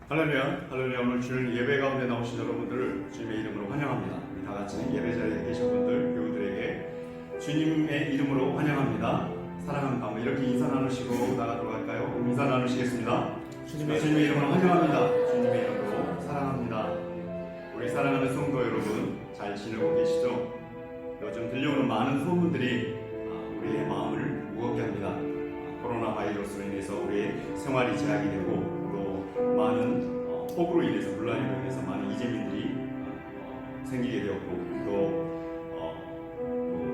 할렐루야, 할렐루야. 오늘 주일 예배 가운데 나오신 여러분들을 주님의 이름으로 환영합니다. 우리 다 같이 예배 자리에 계신 분들, 교우들에게 주님의 이름으로 환영합니다. 사랑합니다. 이렇게 인사 나누시고 나가도록 할까요? 인사 나누시겠습니다. 주님의 이름으로 환영합니다. 주님의 이름으로 사랑합니다. 우리 사랑하는 성도 여러분, 잘 지내고 계시죠? 요즘 들려오는 많은 소문들이 우리의 마음을 무겁게 합니다. 코로나 바이러스로 인해서 우리의 생활이 제약이 되고 또 많은 폭우로 인해서 물난리로 인해서 많은 이재민들이 생기게 되었고 또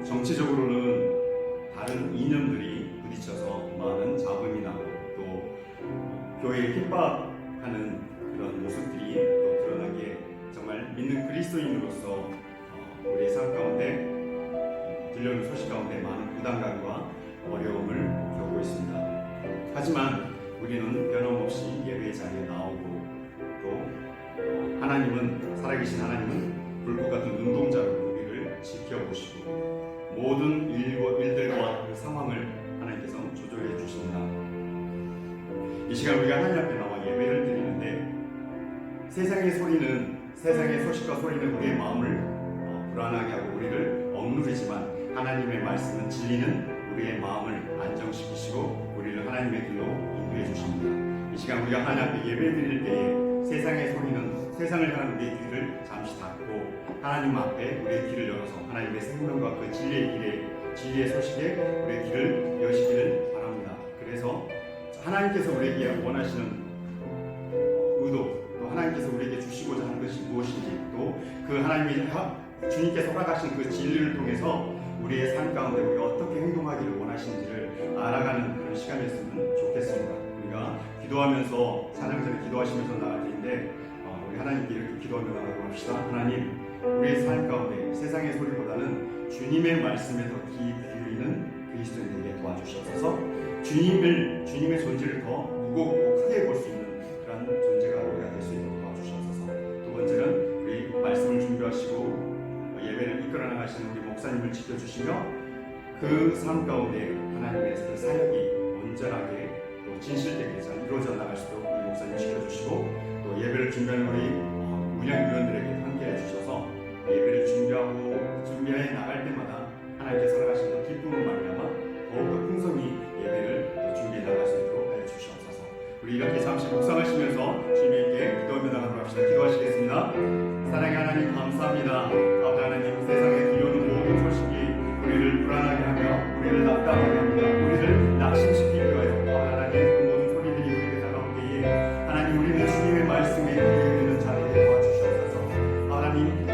정치적으로는 다른 이념들이 부딪혀서 많은 잡음이 나고 또 교회에 핍박하는 그런 모습들이 또 드러나기에 정말 믿는 그리스도인으로서 우리의 삶 가운데 들려오는 소식 가운데 많은 부담감과 어려움을 겪고 있습니다. 하지만 우리는 변함없이 예배의 자리에 나오고 또 하나님은 살아계신 하나님은 불꽃 같은 눈동자로 우리를 지켜보시고 모든 일들과 그 상황을 하나님께서 조절해 주십니다. 이 시간 우리가 하나님 앞에 나와 예배를 드리는데 세상의 소식과 소리는 우리의 마음을 불안하게 하고 우리를 억누르지만 하나님의 말씀은 진리는 우리의 마음을 안정시키시고 우리를 하나님의 길로 인도해 주십니다. 이 시간 우리가 하나님 앞에 예배 드릴 때에 세상의 소리는 세상을 향한 우리의 귀를 잠시 닫고 하나님 앞에 우리의 귀를 열어서 하나님의 생명과 그 진리의 소식에 우리의 귀를 여시기를 바랍니다. 그래서 하나님께서 우리에게 원하시는 의도 또 하나님께서 우리에게 주시고자 하는 것이 무엇인지 또 그 하나님의 주님께서 허락하신 그 진리를 통해서 우리의 삶 가운데 우리가 어떻게 행동하기를 원하시는지를 알아가는 그런 시간이었으면 좋겠습니다. 우리가 기도하면서 찬양 전에 기도하시면서 나갈 때인데 우리 하나님께 이렇게 기도하며 나가도록 합시다. 하나님, 우리의 삶 가운데 세상의 소리보다는 주님의 말씀에 더 귀 기울이는 그리스도인에게 도와주시옵소서. 주님의 존재를 더 무겁고 크게 볼 수 있는 그런 존재가 우리가 될 수 있도록 도와주시옵소서. 두 번째는 우리 말씀을 준비하시고 예배를 이끌어 나가시는 우리 목사님을 지켜주시며 그 삶 가운데 하나님의 그 사역이 온전하게 또 진실되게 잘 이루어져 나갈 수 있도록 우리 목사님 지켜주시고 또 예배를 준비하는 우리 운영위원들에게 함께 해주셔서 예배를 준비해 나갈 때마다 하나님께서 허락하시는 기쁨을 말미암아 더욱더 풍성히 예배를 준비해 나갈 수 있도록 하여 주시옵소서. 우리 이렇게 잠시 묵상하시면서 주님께 기도하며 나가도록 합시다. 기도하시겠습니다. 사랑의 하나님 감사합니다. 아버지 하나님, 세상에 들려오는 모든 소식이 우리를 불안하게 하며 우리를 낙담하게 합니다. 우리를 낙심시키게 하여 아버지 하나님 그 모든 소리들이 우리에게 다가올 때에 하나님 우리는 주님의 말씀에 귀에 있는 자리에 도와주시옵소서. 하나님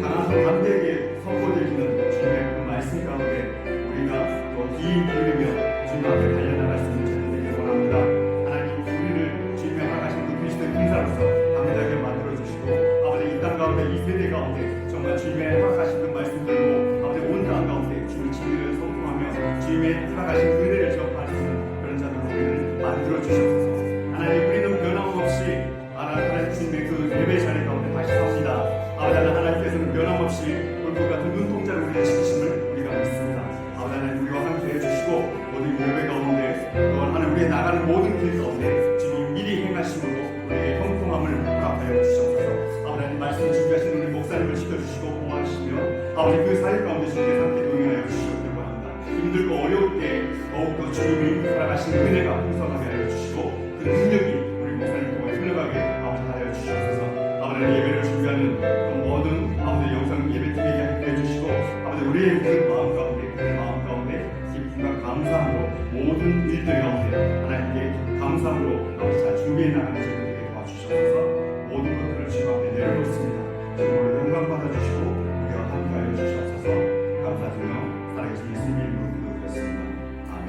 강한 담대하게 선포되시는 주님의 그 말씀 가운데 우리가 더 귀 기울이며 주님 앞에 달려나갈 수 있는 자리 되길 원합니다. 하나님 우리를 주님의 허락하신 그 그리스도의 군사로서 담대하게 만들어주시고 아버지 이 땅 가운데 이 세대 가운데 정말 주님의 허락하신 그 말씀 들고 아버지 온 땅 가운데 주님의 진리를 선포하며 주님의 허락하신 은혜를 전할 수 있는 그런 자들로 우리를 만들어주셔서 하나님 우리는 변함없이 하나님 주님의 그 예배 자리 가운데 다시 섭니다. 아버지 하나님께서는 변함없이 불꽃 같은 눈동자를 우리의 지키심을 우리가 믿습니다. 아버지 하나님 우리와 함께 해주시고 모든 예배 가운데 또 하나님 우리의 나가는 모든 길 가운데 주님 미리 행하심으로 우리의 형통함을 허락하여 주시옵소서. 아버지 하나님 말씀 준비하신 우리 목사님을 지켜주시고 보호하시며 아버지 그 사역 가운데 주님께서 함께 동행하여 주시옵길 바랍니다. 힘들고 어려울 때 더욱더 주님이 허락하신 은혜가 풍성하게 하여 주시고 그 능력이 우리 목사님 통해 흘러가게 아버지 하여 주시옵소서. 아버지 예배를 준비하는 그 모든 아버지 영상 예배팀에게 함께 해주시고 아버지 우리의 그 마음 가운데 기쁨과 감사함으로 모든 일들 가운데 하나님께 감사함으로 아버지 잘 준비해 나가는 저희들에게 도와주셔서 모든 것들을 주님 앞에 내려놓습니다. 주님으로 영광 받아주시고 우리와 함께 하여 주시옵소서. 감사드리며 살아계신 예수님의 이름으로 기도드렸습니다. 아멘.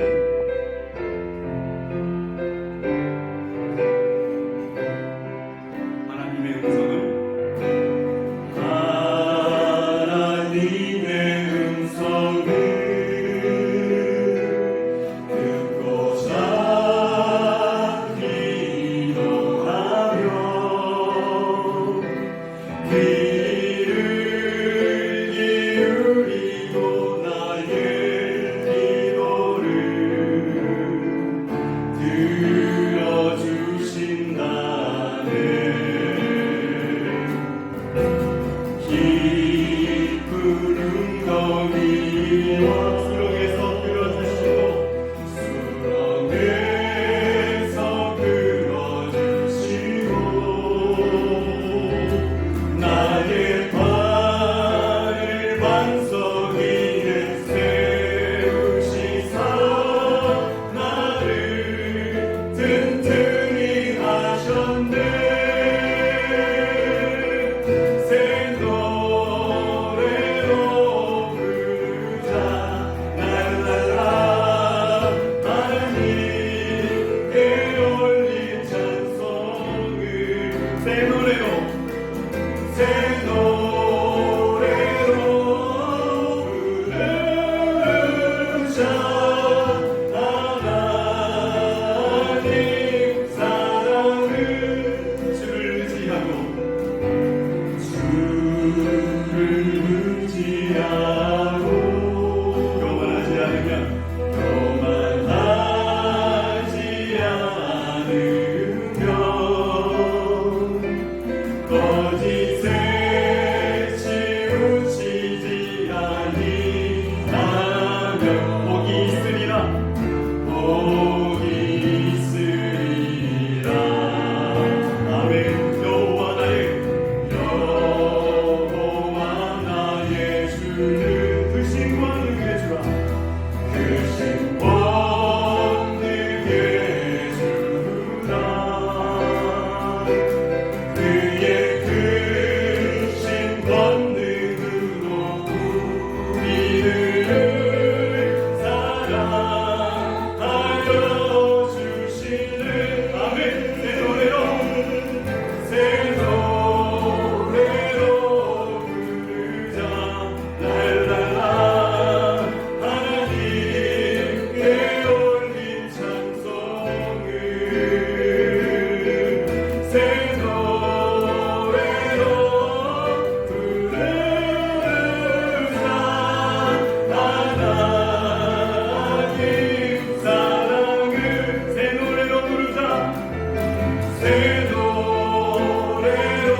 새 노래로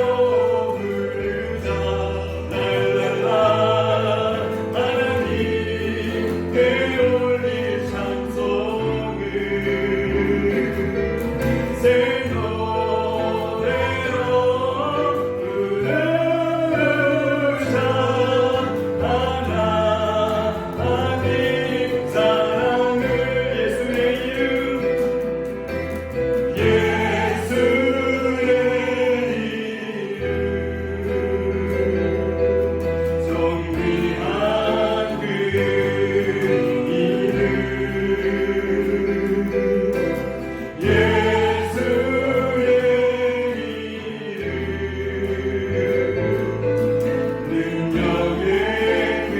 부르자 랄랄라 하나님께 올릴 찬송을 새 노래로 부르자 하나님 사랑을 예수의 이름 정귀한 그 이름 예수의 이름 능력의 그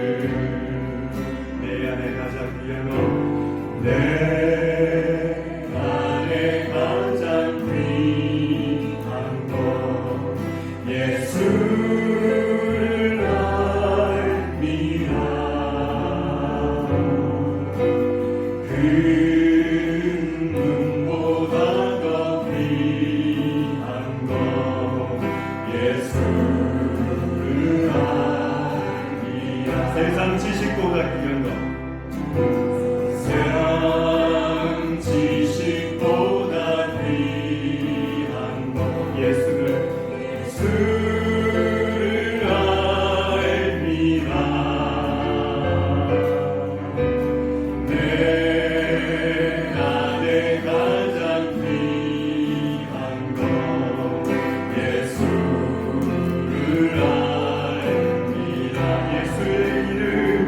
이름 내 안에 가장 귀한 내 안에 가장 귀한 것 예수를 알미라 금보다 더 귀한 것 예수를 알미라 세상 지식보다 귀한 것 세상 지식보다 귀한 것 예수를 알미라 내 안에 가장 귀한 것 예수를 알미라 예수의 이름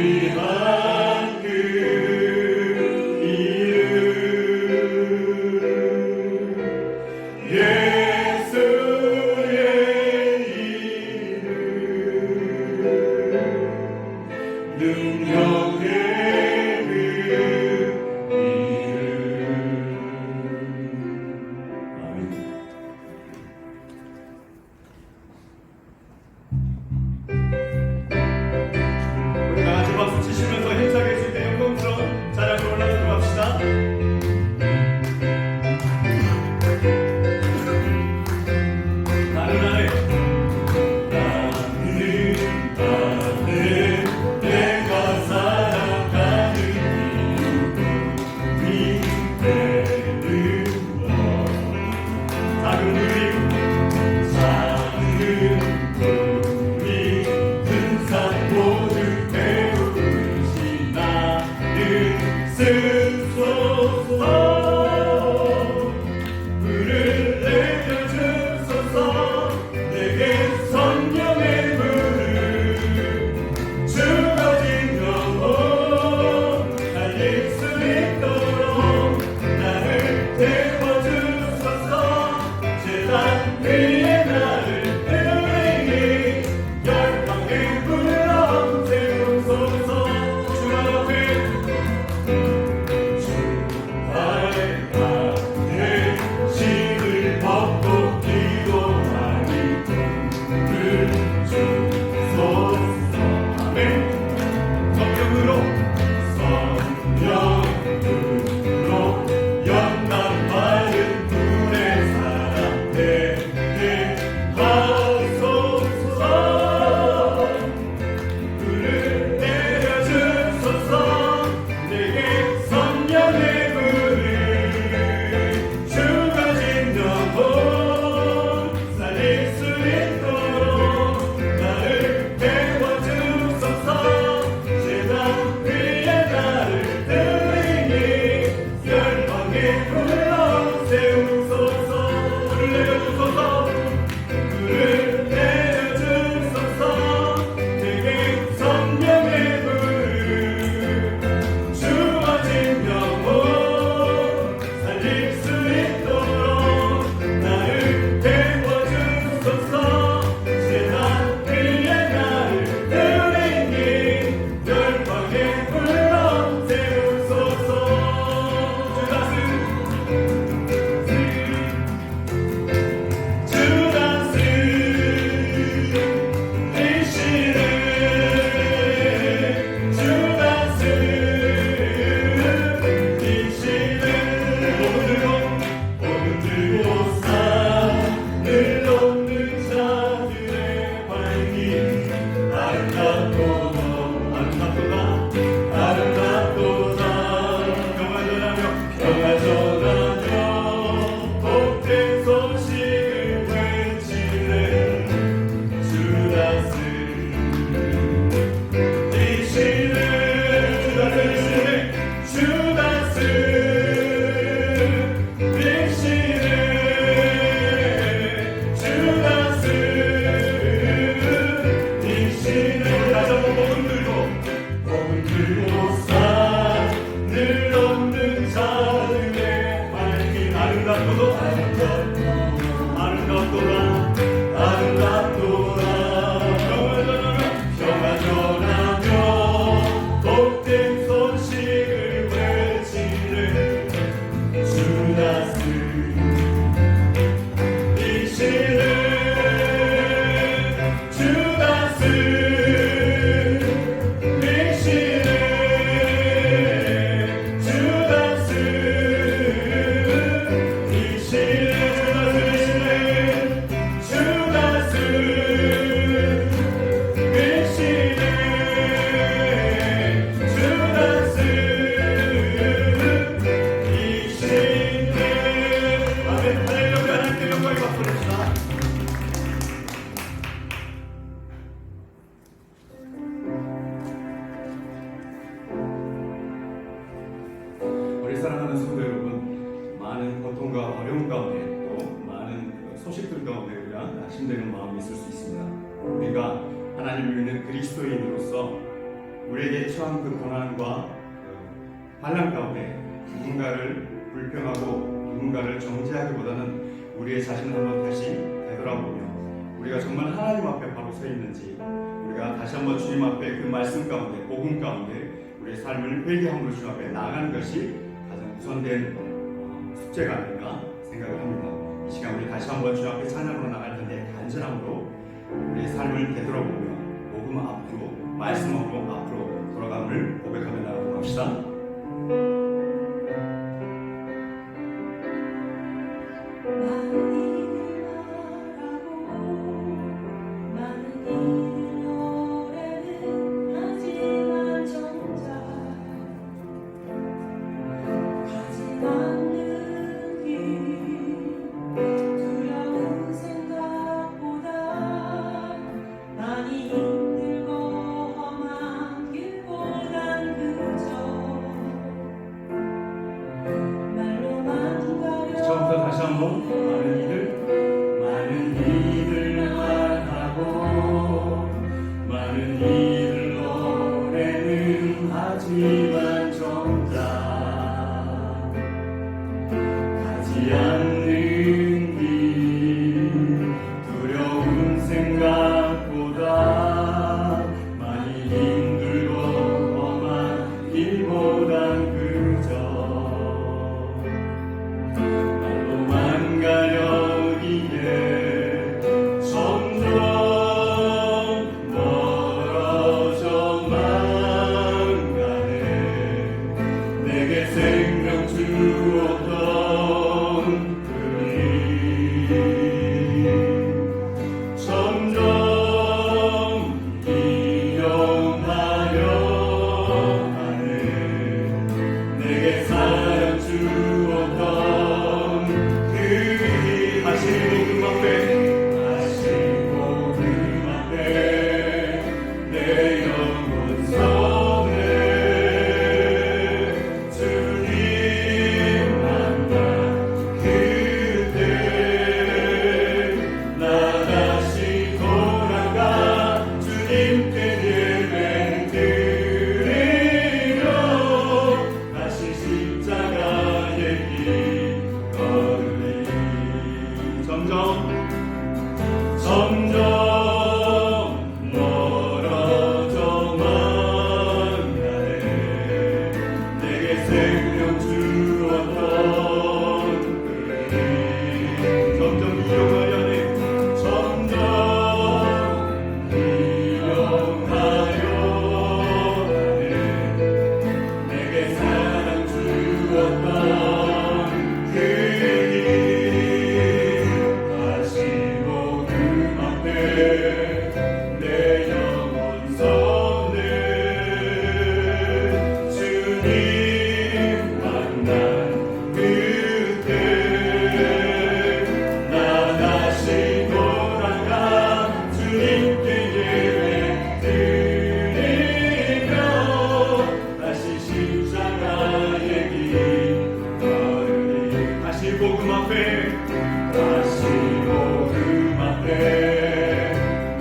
정귀한 그 이름 예수의 이름 능력의 그 이름 아멘. 우리 다같이 박수 치시면서 행사 계실 때 영광스러운 찬양으로 올라가도록 합시다. 나는 내가 살아가 우리 사랑하는 성도 여러분, 많은 고통과 어려움 가운데 또 많은 소식들 가운데 우리가 힘든 마음이 있을 수 있습니다. 우리가 하나님을 믿는 그리스도인으로서 우리에게 처한 그 고난과 환난 가운데 누군가를 불평하고 누군가를 정죄하기보다는 우리의 자신을 한번 다시 되돌아보며 우리가 정말 하나님 앞에 바로 서 있는지 우리가 다시 한번 주님 앞에 그 말씀 가운데 복음 가운데 우리의 삶을 회개함으로 주님 앞에 나아가는 것이 가장 우선된 숙제가 아닌가 생각을 합니다. 이 시간 우리 다시 한번 주님 앞에 찬양으로 나갈 텐데 간절함으로 우리의 삶을 되돌아보며 복음 앞으로 말씀으로 앞으로 돌아감을 고백하며 나가도록 합시다. 하지만 정작 가지 않는 길 두려운 생각보다 많이 힘들고 험한 길보단 그저 말로만 가려기에 점점 멀어져만 내게 생명 주었던 그 길 점점 이용하려 하네. 내게 사랑 주었던 그 길 다시 복음 앞에 내 영혼 선해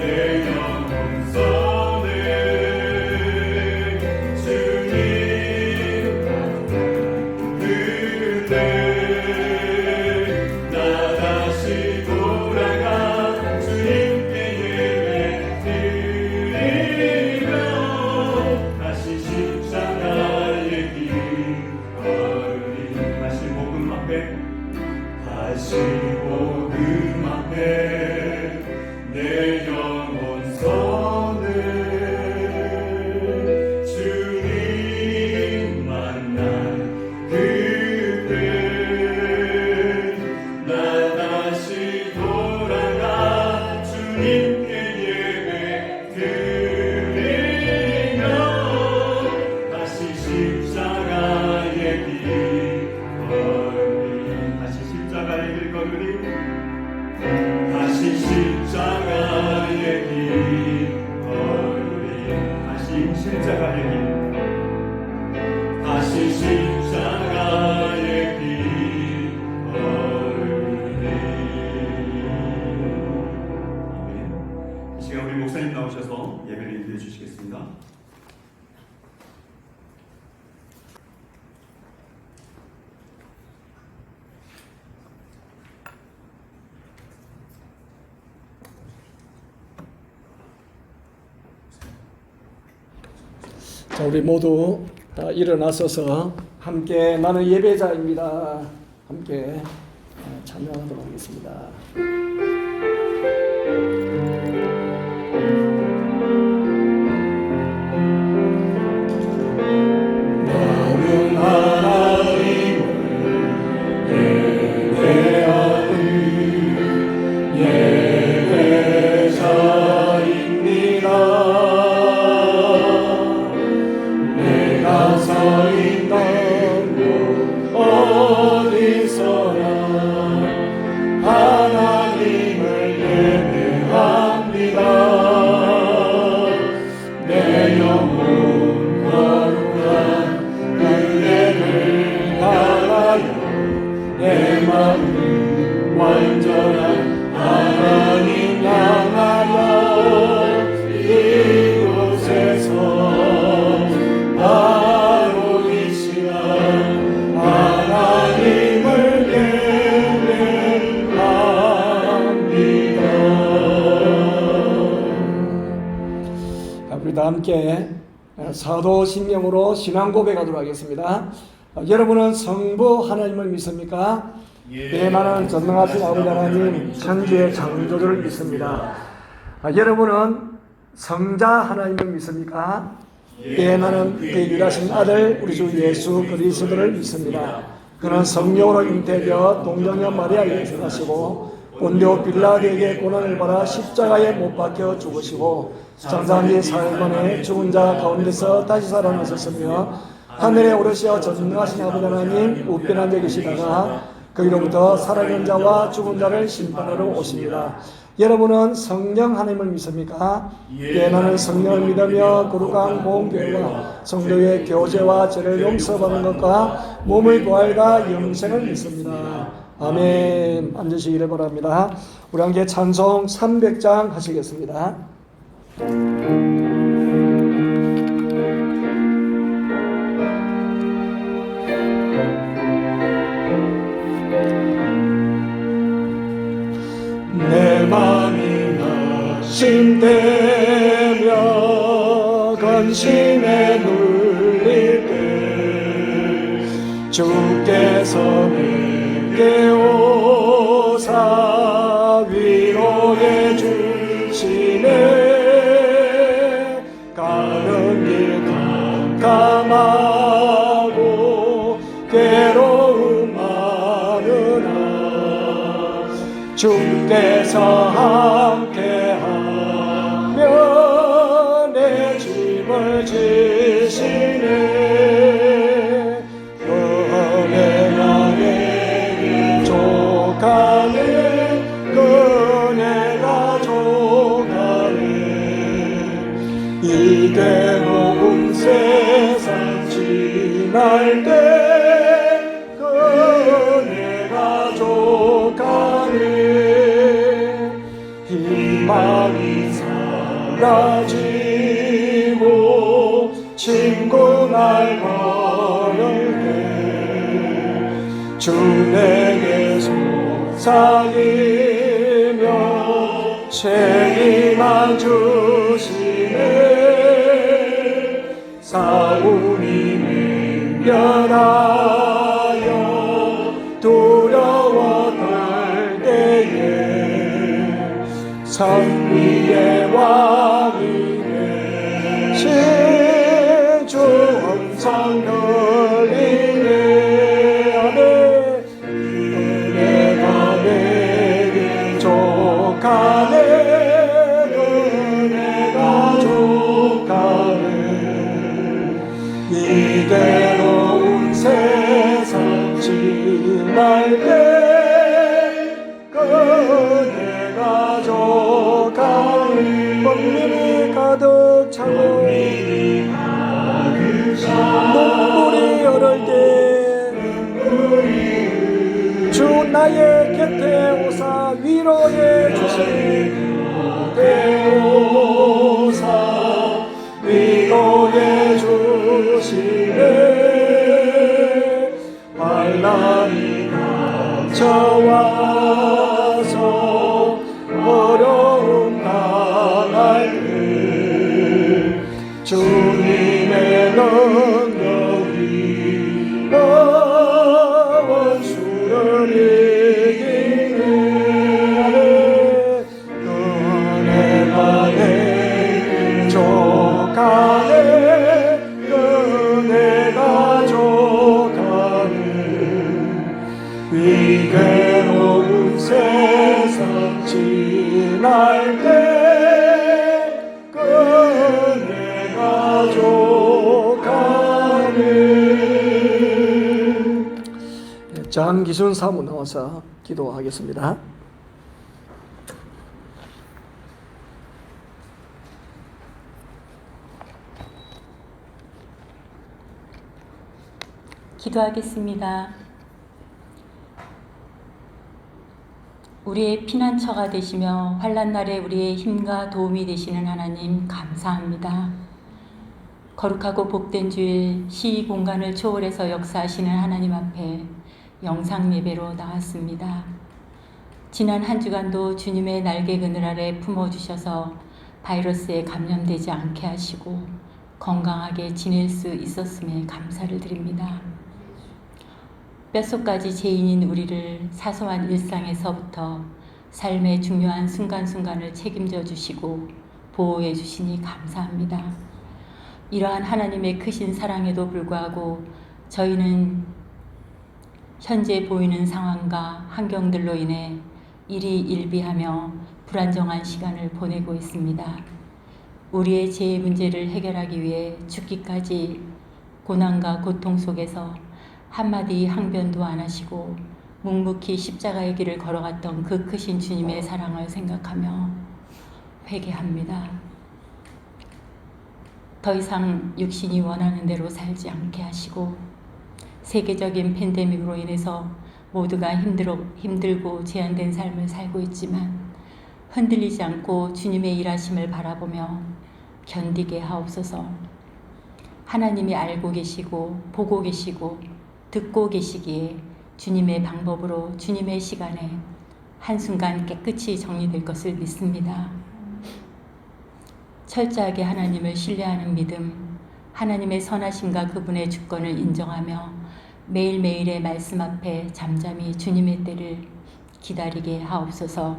다시 복음 앞에 내 영혼 선해 주님 만난 그때 나 다시 돌아가 주님께 예배 드리며 다시 십자가의 길 다시 십자가의 길 걸으리 다시 십자가의 길 걸으리 다시 십자가의 길 다시 십자가 인도해 주시겠습니다. 자, 우리 모두 일어나서서 함께 나는 예배자입니다. 함께 찬양하도록 하겠습니다. 나는 하나님을 예배하는 예배자입니다. 내가 서 있는 곳 어디서나 하나님을 예배합니다. 내 영혼 거룩한 은혜를 향하여 내 마음 완전한 하나님 향하여 이곳에서 바로 이 시간 하나님을 예배합니다. 우리 다 함께 사도신명으로 신앙 고백하도록 하겠습니다. 여러분은 성부 하나님을 믿습니까? 예, 나는 전능하신 아버지 하나님 천지의 창조주를 믿습니다. 여러분은 성자 하나님을 믿습니까? 예, 나는 그의 유일하신 아들 우리 주 예수 그리스도를 믿습니다. 그는 성령으로 잉태되어 동정녀 마리아에게 태어나시고 본디오 빌라도에게 고난을 받아 십자가에 못 박혀 죽으시고 장사한 사흘 만에 죽은 자 가운데서 다시 살아나셨으며 하늘에 오르시어 전능하신 아버지 하나님 우편한 데 계시다가 거기로부터 살아있는 자와 죽은 자를 심판하러 오십니다. 여러분은 성령 하나님을 믿습니까? 예, 나는 성령을 믿으며 거룩한 공교회와 성도의 교제와 죄를 용서받는 것과 몸의 부활과 영생을 믿습니다. 아멘. 앉으시기를 바랍니다. 우리 함께 찬송 300장 하시겠습니다. 내 맘이 낙심되며 근심에 눌릴 때 주께서 내게 오사 위로해 주시네. 가는 길 깜깜하고 괴로움 많으나 주께서 함께하며 내 짐을 지시네. 은혜가 족하네. 은혜가 족하네. 이 괴로운 세상 지날 때 은혜가 족하네. 희망이 사라지고 친구 날 버릴 때 주 내게 속삭이며 책임만 주시네. 사울이 맹렬하여 두려워 떨 때에 산 위의 왕이 되신 주 음성 들리네. 아멘. 은혜가 내게 족하네. 은혜가 족하네. 이대로운 세상 지날 때 은혜가 족하네. 번민이 가득 차고 눈물이 흐를 때 주 나의 곁에 오사 위로해 주시네. 오사 장기순 사무 나와서 기도하겠습니다. 기도하겠습니다. 우리의 피난처가 되시며 환난 날에 우리의 힘과 도움이 되시는 하나님 감사합니다. 거룩하고 복된 주일 시위 공간을 초월해서 역사하시는 하나님 앞에 영상 예배로 나왔습니다. 지난 한 주간도 주님의 날개 그늘 아래 품어주셔서 바이러스에 감염되지 않게 하시고 건강하게 지낼 수 있었음에 감사를 드립니다. 뼛속까지 죄인인 우리를 사소한 일상에서부터 삶의 중요한 순간순간을 책임져 주시고 보호해 주시니 감사합니다. 이러한 하나님의 크신 사랑에도 불구하고 저희는 현재 보이는 상황과 환경들로 인해 일희일비하며 불안정한 시간을 보내고 있습니다. 우리의 죄의 문제를 해결하기 위해 죽기까지 고난과 고통 속에서 한마디 항변도 안 하시고 묵묵히 십자가의 길을 걸어갔던 그 크신 주님의 사랑을 생각하며 회개합니다. 더 이상 육신이 원하는 대로 살지 않게 하시고 세계적인 팬데믹으로 인해서 모두가 힘들고 제한된 삶을 살고 있지만 흔들리지 않고 주님의 일하심을 바라보며 견디게 하옵소서. 하나님이 알고 계시고 보고 계시고 듣고 계시기에 주님의 방법으로 주님의 시간에 한순간 깨끗이 정리될 것을 믿습니다. 철저하게 하나님을 신뢰하는 믿음, 하나님의 선하심과 그분의 주권을 인정하며 매일매일의 말씀 앞에 잠잠히 주님의 때를 기다리게 하옵소서.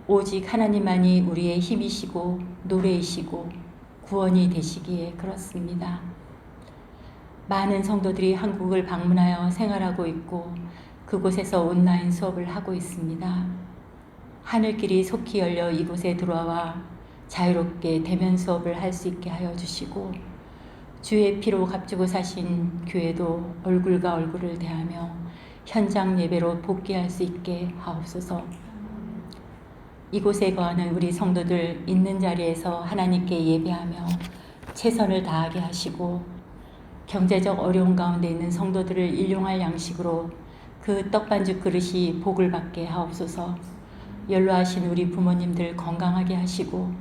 오직 하나님만이 우리의 힘이시고 노래이시고 구원이 되시기에 그렇습니다. 많은 성도들이 한국을 방문하여 생활하고 있고 그곳에서 온라인 수업을 하고 있습니다. 하늘길이 속히 열려 이곳에 들어와 자유롭게 대면 수업을 할 수 있게 하여 주시고 주의 피로 값주고 사신 교회도 얼굴과 얼굴을 대하며 현장 예배로 복귀할 수 있게 하옵소서. 이곳에 거하는 우리 성도들 있는 자리에서 하나님께 예배하며 최선을 다하게 하시고 경제적 어려움 가운데 있는 성도들을 일용할 양식으로 그 떡반죽 그릇이 복을 받게 하옵소서. 연로하신 우리 부모님들 건강하게 하시고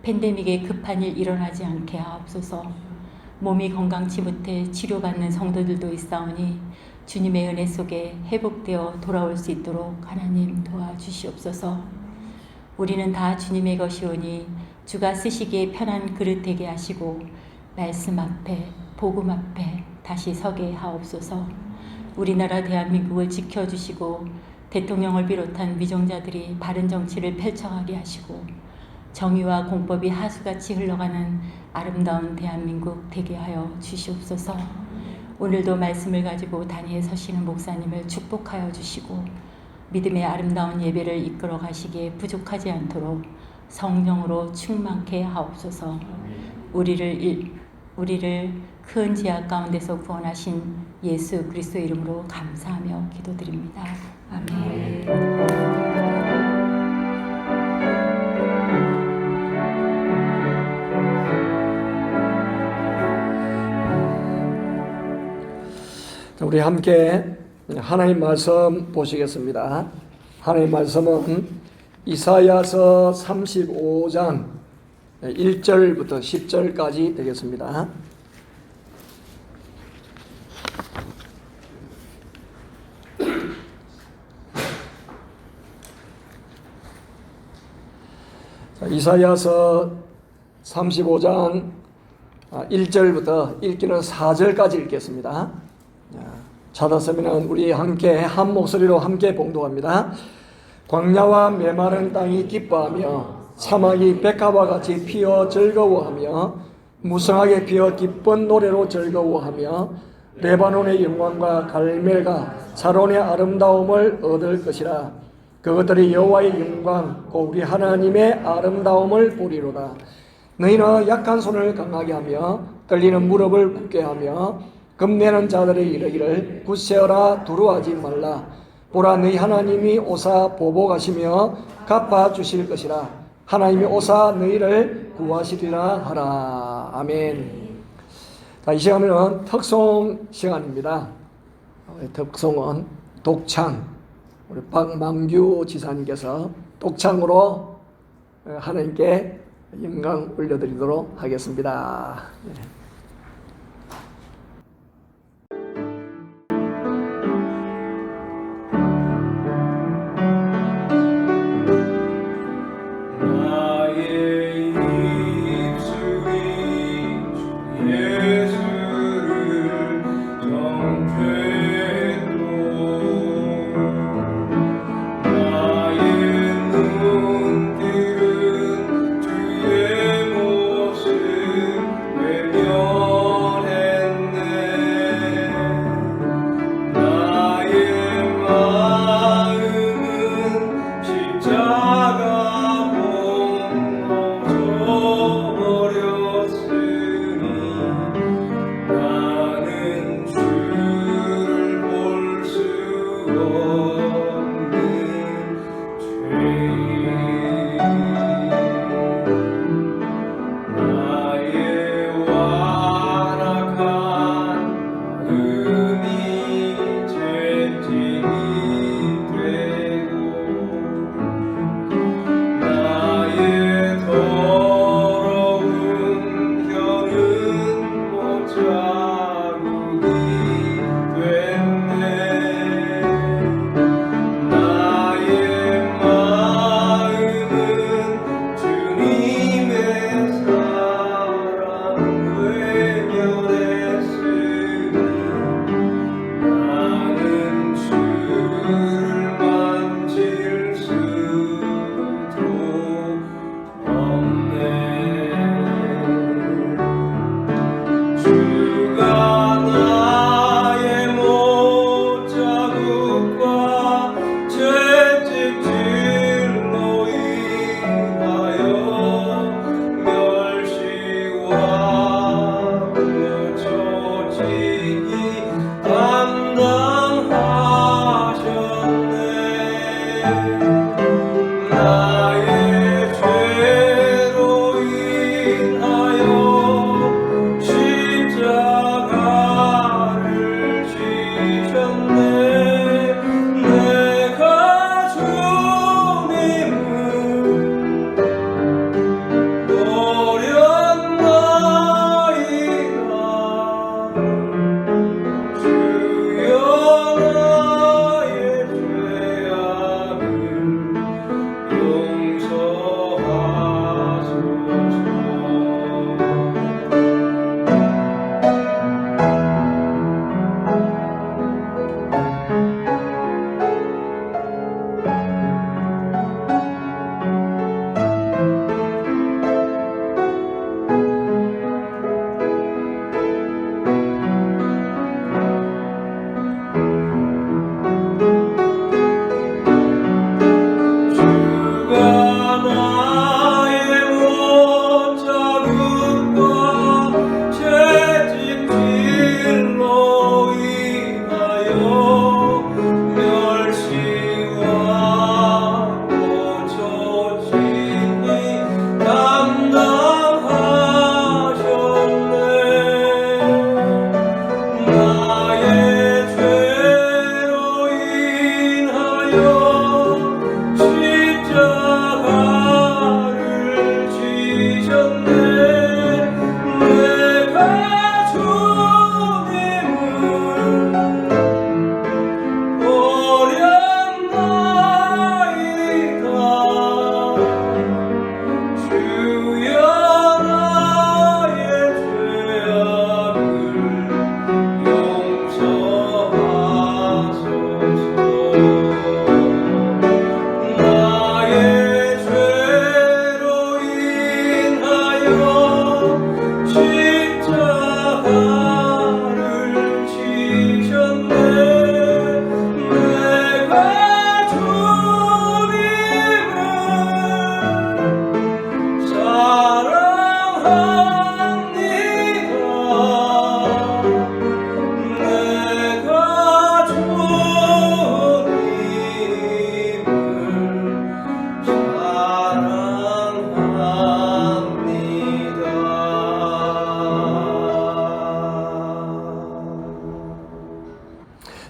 팬데믹에 급한 일 일어나지 않게 하옵소서. 몸이 건강치 못해 치료받는 성도들도 있사오니 주님의 은혜 속에 회복되어 돌아올 수 있도록 하나님 도와주시옵소서. 우리는 다 주님의 것이오니 주가 쓰시기에 편한 그릇 되게 하시고 말씀 앞에 복음 앞에 다시 서게 하옵소서. 우리나라 대한민국을 지켜주시고 대통령을 비롯한 위정자들이 바른 정치를 펼쳐가게 하시고 정의와 공법이 하수같이 흘러가는 아름다운 대한민국 되게 하여 주시옵소서. 오늘도 말씀을 가지고 단위에 서시는 목사님을 축복하여 주시고 믿음의 아름다운 예배를 이끌어 가시기에 부족하지 않도록 성령으로 충만케 하옵소서. 우리를 큰 제약 가운데서 구원하신 예수 그리스도 이름으로 감사하며 기도드립니다. 아멘. 우리 함께 하나님 말씀 보시겠습니다. 하나님 말씀은 이사야서 35장 1절부터 10절까지 되겠습니다. 이사야서 35장 1절부터 읽기는 4절까지 읽겠습니다. 찾았으면 우리 함께 한 목소리로 함께 봉독합니다. 광야와 메마른 땅이 기뻐하며 사막이 백합과 같이 피어 즐거워하며 무성하게 피어 기쁜 노래로 즐거워하며 레바논의 영광과 갈멜과 사론의 아름다움을 얻을 것이라. 그것들이 여호와의 영광 곧 우리 하나님의 아름다움을 보리로다. 너희는 약한 손을 강하게 하며 떨리는 무릎을 굳게 하며 금내는 자들의 이르기를 굳세어라 두려워하지 말라. 보라 너희 하나님이 오사 보복하시며 갚아주실 것이라. 하나님이 오사 너희를 구하시리라 하라. 아멘. 자, 이 시간은 특송 시간입니다. 특송은 독창, 우리 박만규 지사님께서 독창으로 하나님께 영광 올려드리도록 하겠습니다. 나의 입술이 주 예수를 경배하고 나의 눈길은 주의 모습 외며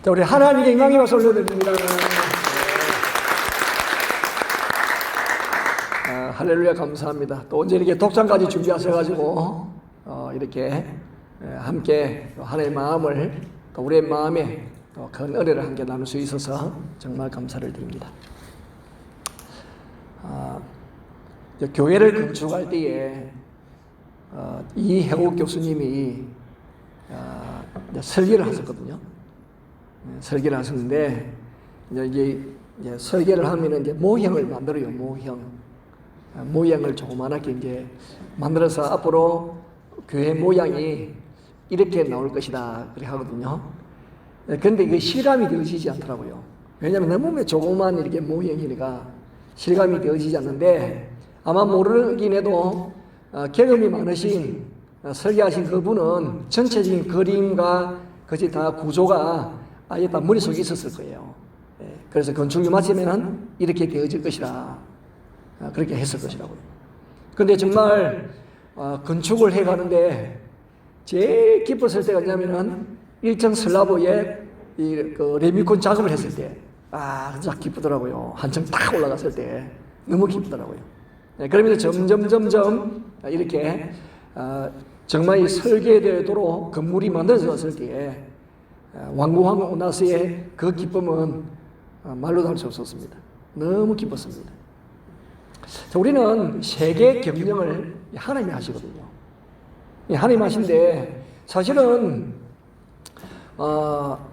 자, 우리 하나님께 영광의 박수 올려드립니다. 할렐루야, 감사합니다. 또 언제 이렇게 독장까지 준비하셔가지고 이렇게 함께 하나님의 마음을 또 우리의 마음에 또 큰 은혜를 함께 나눌 수 있어서 정말 감사를 드립니다. 교회를 건축할 때에 이혜옥 교수님이 설계를 하셨거든요. 설계를 하셨는데 이제 설계를 하면 이제 모형을 만들어요. 모양을 조그만하게 이제 만들어서 앞으로 교회 모양이 이렇게 나올 것이다 그렇게 하거든요. 그런데 이게 실감이 되어지지 않더라고요. 왜냐하면 너무 조그만 이렇게 모형이니까 실감이 되어지지 않는데, 아마 모르긴 해도 경험이 많으신 설계하신 그분은 전체적인 그림과 그것이 다 구조가 아예 다 머릿속에 있었을 거예요. 그래서 건축이 마치면은 이렇게 되어질 것이라 그렇게 했을 것이라고요. 그런데 정말 건축을 해가는데 제일 기뻤을 때가 뭐냐면은 일정 슬라브에 그 레미콘 작업을 했을 때, 진짜 기쁘더라고요. 한층 딱 올라갔을 때 너무 기쁘더라고요. 그러면서 점점 이렇게 정말 이 설계되도록 건물이 만들어졌을 때에 완공하고 나서의 그 기쁨은 말로도 할 수 없었습니다. 너무 기뻤습니다. 우리는 세계 경영을 하나님이 하시거든요. 하나님이 하신데 사실은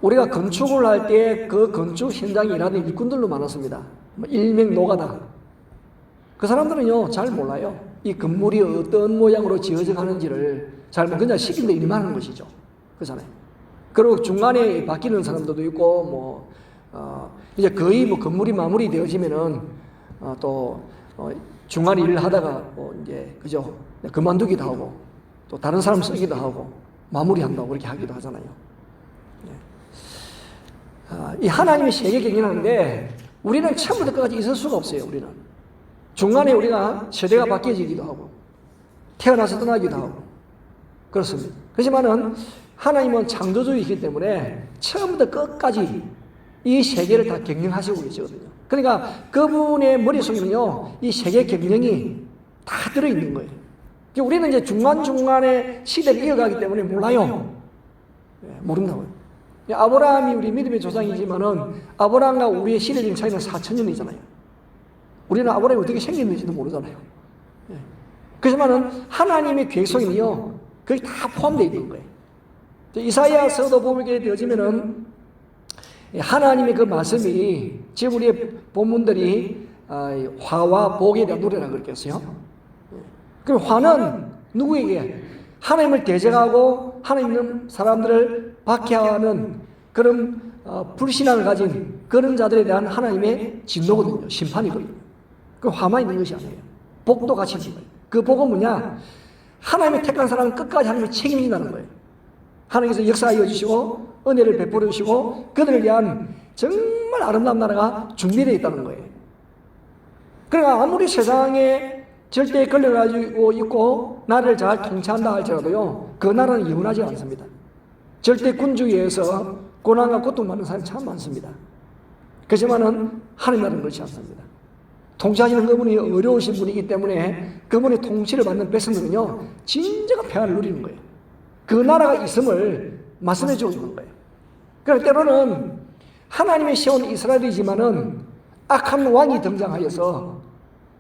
우리가 건축을 할 때 그 건축 현장에 일하는 일꾼들로 많았습니다. 일명 노가다. 그 사람들은요 잘 몰라요. 이 건물이 어떤 모양으로 지어져 가는지를 잘 그냥 시킨데 일만 하는 것이죠. 그렇잖아요. 그리고 중간에 바뀌는 사람들도 있고 이제 거의 건물이 마무리되어지면은 또 중간에 일을 하다가 이제 그죠 그만두기도 하고 또 다른 사람 쓰기도 하고 마무리한다고 그렇게 하기도 하잖아요. 이 하나님이 세계 경영하는데 우리는 처음부터 끝까지 있을 수가 없어요. 우리는 중간에 우리가 세대가 바뀌어지기도 하고 태어나서 떠나기도 하고 그렇습니다. 그렇지만은 하나님은 창조주이기 때문에 처음부터 끝까지 이 세계를 다 경영하시고 계시거든요. 그러니까 그분의 머릿속에는요 이 세계 경영이 다 들어있는 거예요. 우리는 이제 중간중간에 시대를 이어가기 때문에 몰라요. 모른다고요. 아브라함이 우리 믿음의 조상이지만은 아브라함과 우리의 시대적인 차이는 4,000년이잖아요. 우리는 아브라함이 어떻게 생겼는지도 모르잖아요. 그렇지만은 하나님의 계획 속에는요 그게 다 포함되어 있는 거예요. 이사야서도 보게 되어지면은 하나님의 그 말씀이 지금 우리의 본문들이 화와 복에 대한 노래라고 그랬겠어요. 그럼 화는 누구에게? 하나님을 대적하고 하나님 사람들을 박해하는 그런 불신앙을 가진 그런 자들에 대한 하나님의 진노거든요. 심판이거든요. 그 화만 있는 것이 아니에요. 복도 같이 있는 거예요. 그 복은 뭐냐? 하나님의 택한 사람은 끝까지 하나님이 책임진다는 거예요. 하나님께서 역사하여 주시고 은혜를 베풀어 주시고 그들을 위한 정말 아름다운 나라가 준비되어 있다는 거예요. 그러니까 아무리 세상에 절대에 걸려가지고 있고 나라를 잘 통치한다 할지라도요 그 나라는 영원하지 않습니다. 절대 군주의에서 고난과 고통받는 사람이 참 많습니다. 그렇지만은 하나님 나라는 그렇지 않습니다. 통치하시는 그분이 어려우신 분이기 때문에 그분의 통치를 받는 백성들은요 진정한 평안을 누리는 거예요. 그 나라가 있음을 말씀해 주고 있는 거예요. 그러니까 때로는 하나님이 세운 이스라엘이지만은 악한 왕이 등장하여서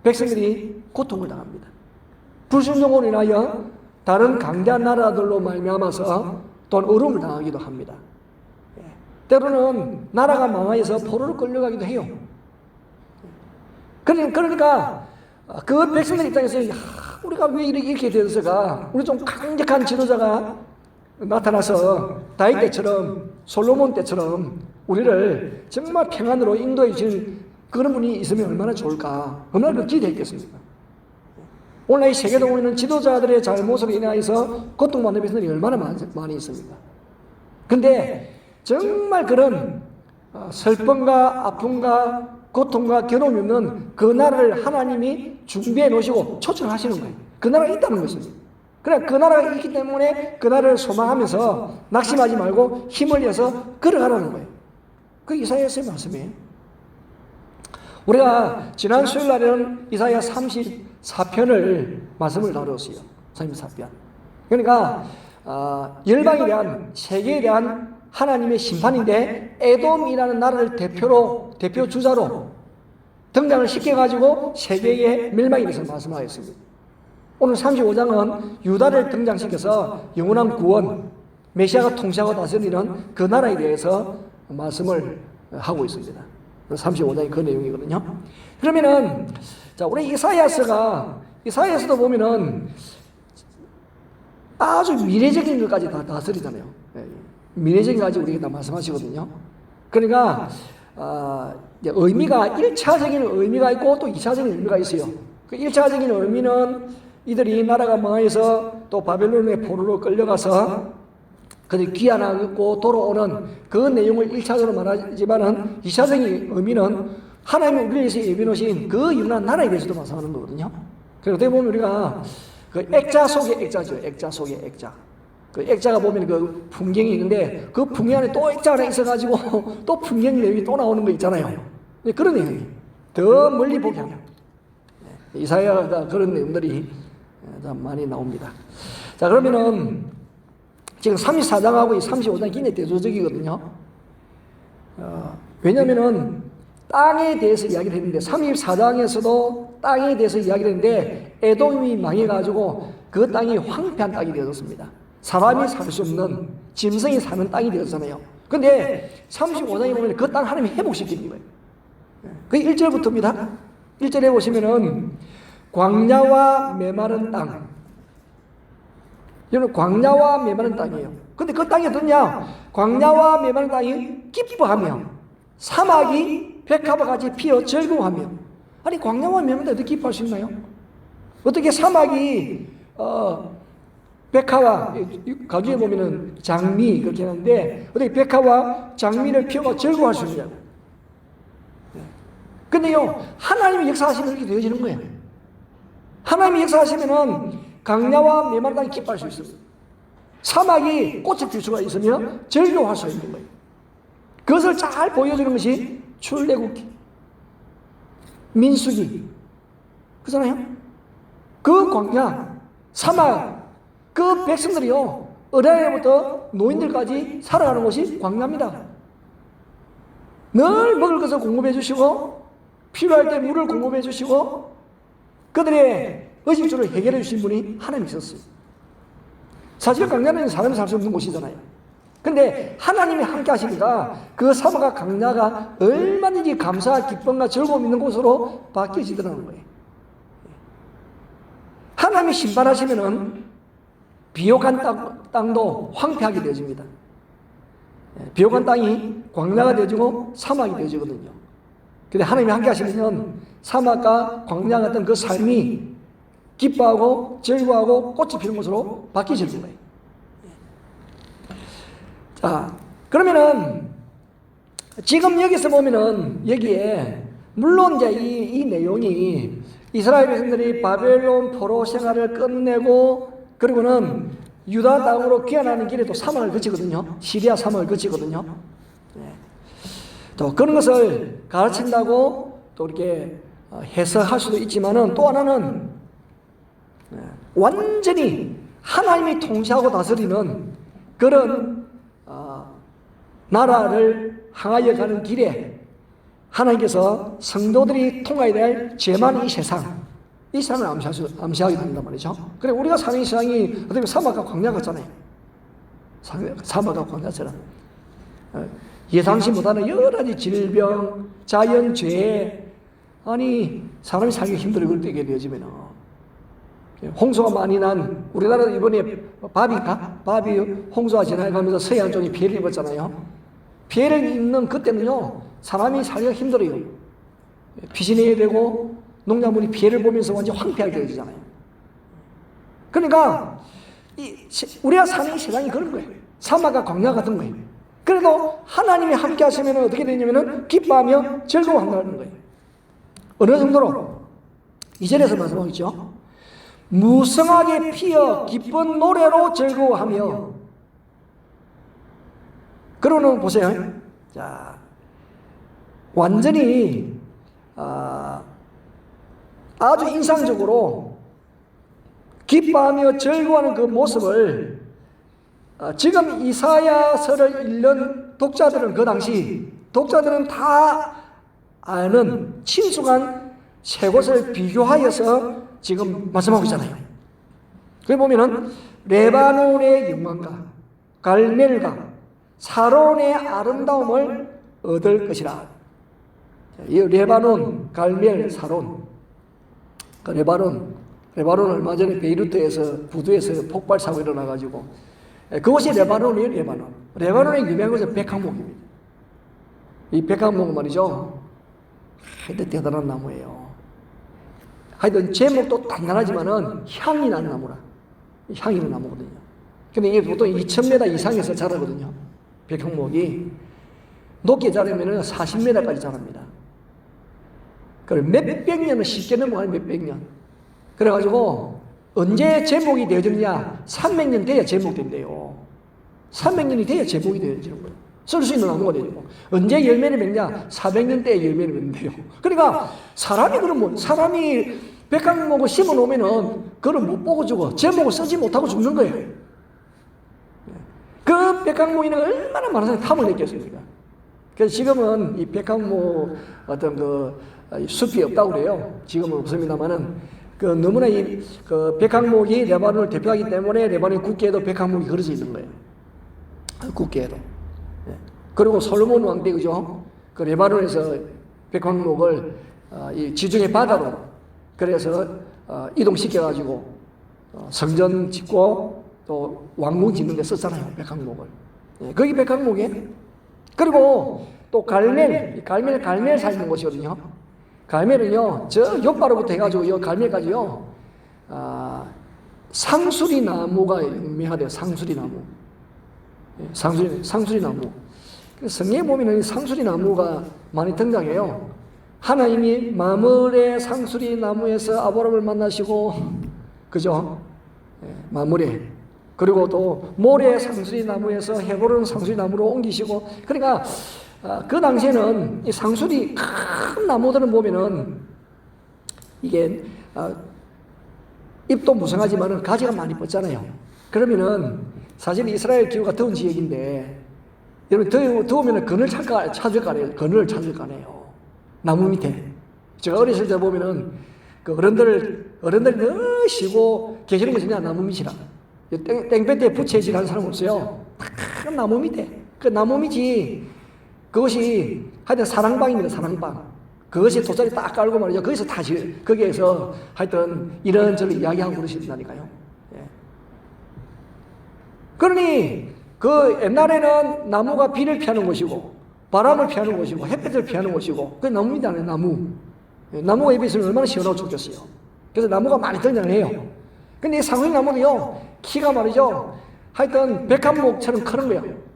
백성들이 고통을 당합니다. 불순종으로 인하여 다른 강대한 나라들로 말미암아서 또한 어려움을 당하기도 합니다. 때로는 나라가 망하여서 포로로 끌려가기도 해요. 그러니까 그 백성들 입장에서 우리가 왜 이렇게 되었을까? 우리 좀 강력한 지도자가 나타나서 다윗 때처럼 솔로몬 때처럼 우리를 정말 평안으로 인도해 주신 그런 분이 있으면 얼마나 좋을까? 얼마나 기대했겠습니까? 오늘 이 세계동에는 지도자들의 잘못으로 인하여서 고통받는 백성들이 얼마나 많이 있습니까? 근데 정말 그런 슬픔과 아픔과 고통과 괴로움이 없는 그 나라를 하나님이 준비해 놓으시고 초청하시는 거예요. 그 나라가 있다는 것입니다. 그래, 그 나라가 있기 때문에 그 나라를 소망하면서 낙심하지 말고 힘을 내서 걸어가라는 거예요. 그 이사야서의 말씀이에요. 우리가 지난 수요일 날에는 이사야 34편을 말씀을 다뤘어요. 34편. 그러니까 열방에 대한, 세계에 대한 하나님의 심판인데, 에돔이라는 나라를 대표 주자로 등장을 시켜가지고 세계의 멸망에 대해서 말씀하였습니다. 오늘 35장은 유다를 등장시켜서 영원한 구원, 메시아가 통치하고 다스리는 그 나라에 대해서 말씀을 하고 있습니다. 35장이 그 내용이거든요. 그러면은, 자, 우리 이사야서도 보면은 아주 미래적인 것까지 다 다스리잖아요. 미래적인 것까지 우리에게 다 말씀하시거든요. 그러니까, 이제 의미가 1차적인 의미가 있고 또 2차적인 의미가 있어요. 그 1차적인 의미는 이들이 나라가 망해서 또 바벨론의 포로로 끌려가서 그들이 귀환하고 돌아오는 그 내용을 1차적으로 말하지만은 2차적인 의미는 하나님이 우리를 위해서 예비놓으신 그 유명한 나라에 대해서도 말씀하는 거거든요. 그래서 어떻게 보면 우리가 그 액자 속의 액자죠. 액자 속의 액자. 그 액자가 보면 그 풍경이 있는데 그 풍경 안에 또 액자가 하나 있어가지고 또 풍경 내용이 또 나오는 거 있잖아요. 그런 내용이 더 멀리 보게 하면 이사야가 그런 내용들이 많이 나옵니다. 자, 그러면은 지금 34장하고 이 35장이 굉장히 대조적이거든요. 왜냐면은 땅에 대해서 이야기를 했는데 34장에서도 땅에 대해서 이야기를 했는데 에돔이 망해가지고 그 땅이 황폐한 땅이 되어졌습니다. 사람이 살 수 없는 짐승이 사는 땅이 되었잖아요. 근데 35장에 보면 그 땅 하나님이 회복시키는 거예요. 그게 1절부터입니다. 1절에 보시면은 광야와 메마른 땅. 여러분, 광야와 메마른 땅이에요. 근데 그 땅이 어떠냐? 광야와 메마른 땅이 기뻐하며 사막이 백합과 같이 피어 즐거워하며. 아니, 광야와 메마른 땅이 어떻게 기뻐할 수 있나요? 어떻게 사막이 백화와, 가주에 보면은 장미 그렇게 하는데 어떻게 백화와 장미를 피워가 즐거워할 수 있냐고. 근데요, 하나님이 역사하시면 이렇게 되어지는 거예요. 하나님이 역사하시면은 강야와 메마른 땅이 기뻐할 수 있습니다. 사막이 꽃을 필 수가 있으며 즐거워할 수 있는 거예요. 그것을 잘 보여주는 것이 출애굽기, 민수기, 그잖아요. 그 광야, 사막, 그 백성들이요, 어린아이부터 노인들까지 살아가는 곳이 광야입니다. 늘 먹을 것을 공급해 주시고 필요할 때 물을 공급해 주시고 그들의 의식주를 해결해 주신 분이 하나님이 있었어요. 사실 광야는 사람이 살 수 없는 곳이잖아요. 근데 하나님이 함께 하시니까 그 사막과 광야가 얼마든지 감사와 기쁨과 즐거움 있는 곳으로 바뀌어지더라는 거예요. 하나님이 심판하시면은 비옥한 땅도 황폐하게 되어집니다. 비옥한 땅이 광야가 되어지고 사막이 되어지거든요. 근데 하나님이 함께 하시면 사막과 광야 같은 그 삶이 기뻐하고 즐거워하고 꽃이 피는 곳으로 바뀌어지는 거예요. 자, 그러면은 지금 여기서 보면은 여기에 물론 이제 이 내용이 이스라엘 백성들이 바벨론 포로 생활을 끝내고 그리고는 유다 땅으로 귀환하는 길에 또 사막을 거치거든요. 시리아 사막을 거치거든요. 또 그런 것을 가르친다고 또 이렇게 해석할 수도 있지만은 또 하나는 완전히 하나님이 통치하고 다스리는 그런 나라를 향하여 가는 길에 하나님께서 성도들이 통과해야 될 죄만 이 세상을 암시하게 된단 말이죠. 그래, 우리가 사는 이 세상이 어떻게 보면 사막과 광야 같잖아요. 사막과 광야처럼. 예상치 못하는 여러 가지 질병, 자연재해, 아니, 사람이 살기 힘들어 그럴 때게 되어지면 홍수가 많이 난, 우리나라도 이번에 바비 홍수가 지나가면서 서해안 쪽이 피해를 입었잖아요. 피해를 입는 그때는요, 사람이 살기가 힘들어요. 피신해야 되고, 농작물이 피해를 보면서 완전 황폐하게 되어지잖아요. 그러니까, 우리가 사는 이 세상이 그런 거예요. 사막과 광야 같은 거예요. 그래도 하나님이 함께 하시면 어떻게 되냐면은 기뻐하며 즐거워한다는 거예요. 어느 정도로? 2절에서 말씀하고 있죠. 무성하게 피어 기쁜 노래로 즐거워하며. 그러는 보세요. 자, 완전히 아주 인상적으로 기뻐하며 즐거워하는 그 모습을 지금 이사야서를 읽는 독자들은 그 당시 독자들은 다 아는 친숙한 세 곳을 비교하여서 지금 말씀하고 있잖아요. 거기 보면은 레바논의 영광과 갈멜과 사론의 아름다움을 얻을 것이라. 이 레바논, 갈멜, 사론. 그 레바논 얼마 전에 베이루트에서 부두에서 폭발 사고 일어나가지고 그것이 레바논이에요. 레바논의 유명한 것은 백항목입니다. 이 백항목은 말이죠, 하여튼 대단한 나무예요. 하여튼 제목도 단단하지만은 향이 나는 나무라. 향이 나는 나무거든요. 근데 이게 보통 2000m 이상에서 자라거든요. 백항목이 높게 자라면은 40m까지 자랍니다. 그걸 몇백 년을 쉽게 넘어가요. 몇백 년. 그래가지고 언제 제목이 되어지느냐? 300년 돼야 제목 된대요. 300년이 돼야 제목이 되어지는 거예요. 쓸 수 있는 나무가 되죠. 언제 열매를 맺냐? 400년 때에 열매를 맺는데요. 그러니까 사람이 백항목을 심어 놓으면은 그걸 못 보고 죽어. 제목을 쓰지 못하고 죽는 거예요. 그 백항목에는 얼마나 많은 사람이 탐을 냈겠습니까? 그래서 지금은 이 백항목 어떤 그 숲이 없다고 그래요. 지금은 없습니다만은 그 너무나 그 백항목이 레바논을 대표하기 때문에 레바논 국기에도 백항목이 그려져 있는 거예요. 국기에도. 그리고 솔로몬 왕 때 그죠? 그 레바논에서 백항목을 이 지중해 바다로 그래서 이동시켜 가지고 성전 짓고 또 왕궁 짓는 데 썼잖아요. 백항목을. 거기 백항목이에요. 그리고 또 갈멜 사 있는 곳이거든요. 갈멜은요, 저 옆바로부터 해가지고 이 갈멜까지요, 상수리 나무가 유명하대요. 상수리 나무. 상수리 나무. 성경에 보면은 상수리 나무가 많이 등장해요. 하나님이 마므레 상수리 나무에서 아브라함을 만나시고, 그죠? 마므레. 그리고 또 모레 상수리 나무에서 헤브론 상수리 나무로 옮기시고, 그러니까 그 당시에는 이 상수리 큰 나무들은 보면은 이게 잎도 무성하지만은 가지가 많이 뻗잖아요. 그러면은 사실 이스라엘 기후가 더운 지역인데 여러분 더우면은 그늘 찾을 거 아니에요. 그늘을 찾을 거 아니에요. 나무 밑에. 제가 어렸을 때 보면은 그 어른들이 늘 쉬고 계시는 것이 그냥 나무 밑이라. 땡볕에 부채질 하는 사람 없어요. 큰 나무 밑에. 그 나무 밑이 그것이 하여튼 사랑방입니다. 사랑방. 그것이 돗자리 딱 깔고 말이죠. 거기서 거기에서 하여튼 이런저런 이야기하고 그러신다니까요. 예. 그러니 그 옛날에는 나무가 비를 피하는 곳이고 바람을 피하는 곳이고 햇볕을 피하는 곳이고 그게 나무입니다. 나무. 나무가 옆에 있으면 얼마나 시원하고 좋겠어요. 그래서 나무가 많이 등장을 해요. 근데 이 상수리 나무는요, 키가 말이죠, 하여튼 백합목처럼 크는 거예요.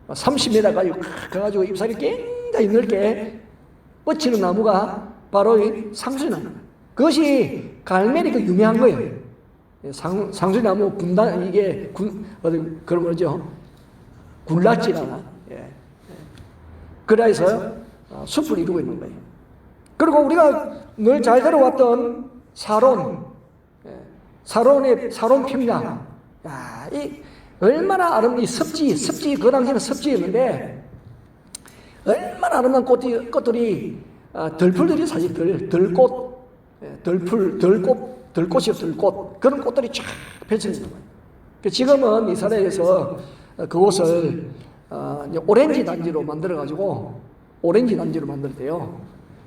30m까지 가가지고 잎사귀 굉장히 넓게 뻗치는 나무가 바로 이 상수리 나무. 그것이 갈멜이 그 유명한 거예요. 상수리 나무 분단, 이게 그런 거죠. 굴락지라나. 그래서 숲을 이루고 있는 거예요. 그리고 우리가 늘 잘 들어왔던 사론 평야. 야, 얼마나 아름다운 이 습지, 그 당시에는 습지였는데, 얼마나 아름다운 꽃들이, 들풀들이 사실 들꽃이요, 들꽃. 그런 꽃들이 쫙 펼쳐져 있는 거예요. 지금은 이스라엘에서 그곳을, 오렌지 단지로 만들어가지고, 만들었대요.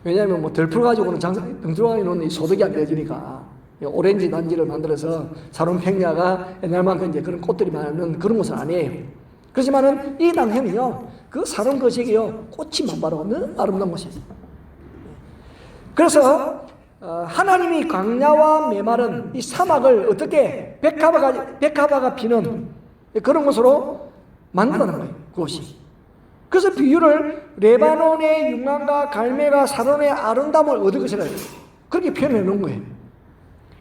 왜냐하면 뭐 들풀 가지고는 등수강에 놓는 소득이 안 되어지니까. 오렌지 단지를 만들어서 사론 평야가 옛날만큼 이제 그런 꽃들이 많은 그런 곳은 아니에요. 그렇지만은 이 당시에는요, 그 사론 거식이요, 꽃이 만발하고 너무 아름다운 곳이에요. 그래서 하나님이 광야와 메마른 이 사막을 어떻게 백합화가 피는 그런 곳으로 만들어낸 거예요. 그것이. 그래서 비유를 레바논의 융랑과 갈멜과 사론의 아름다움을 얻을 것이라 그렇게 표현해 놓은 거예요.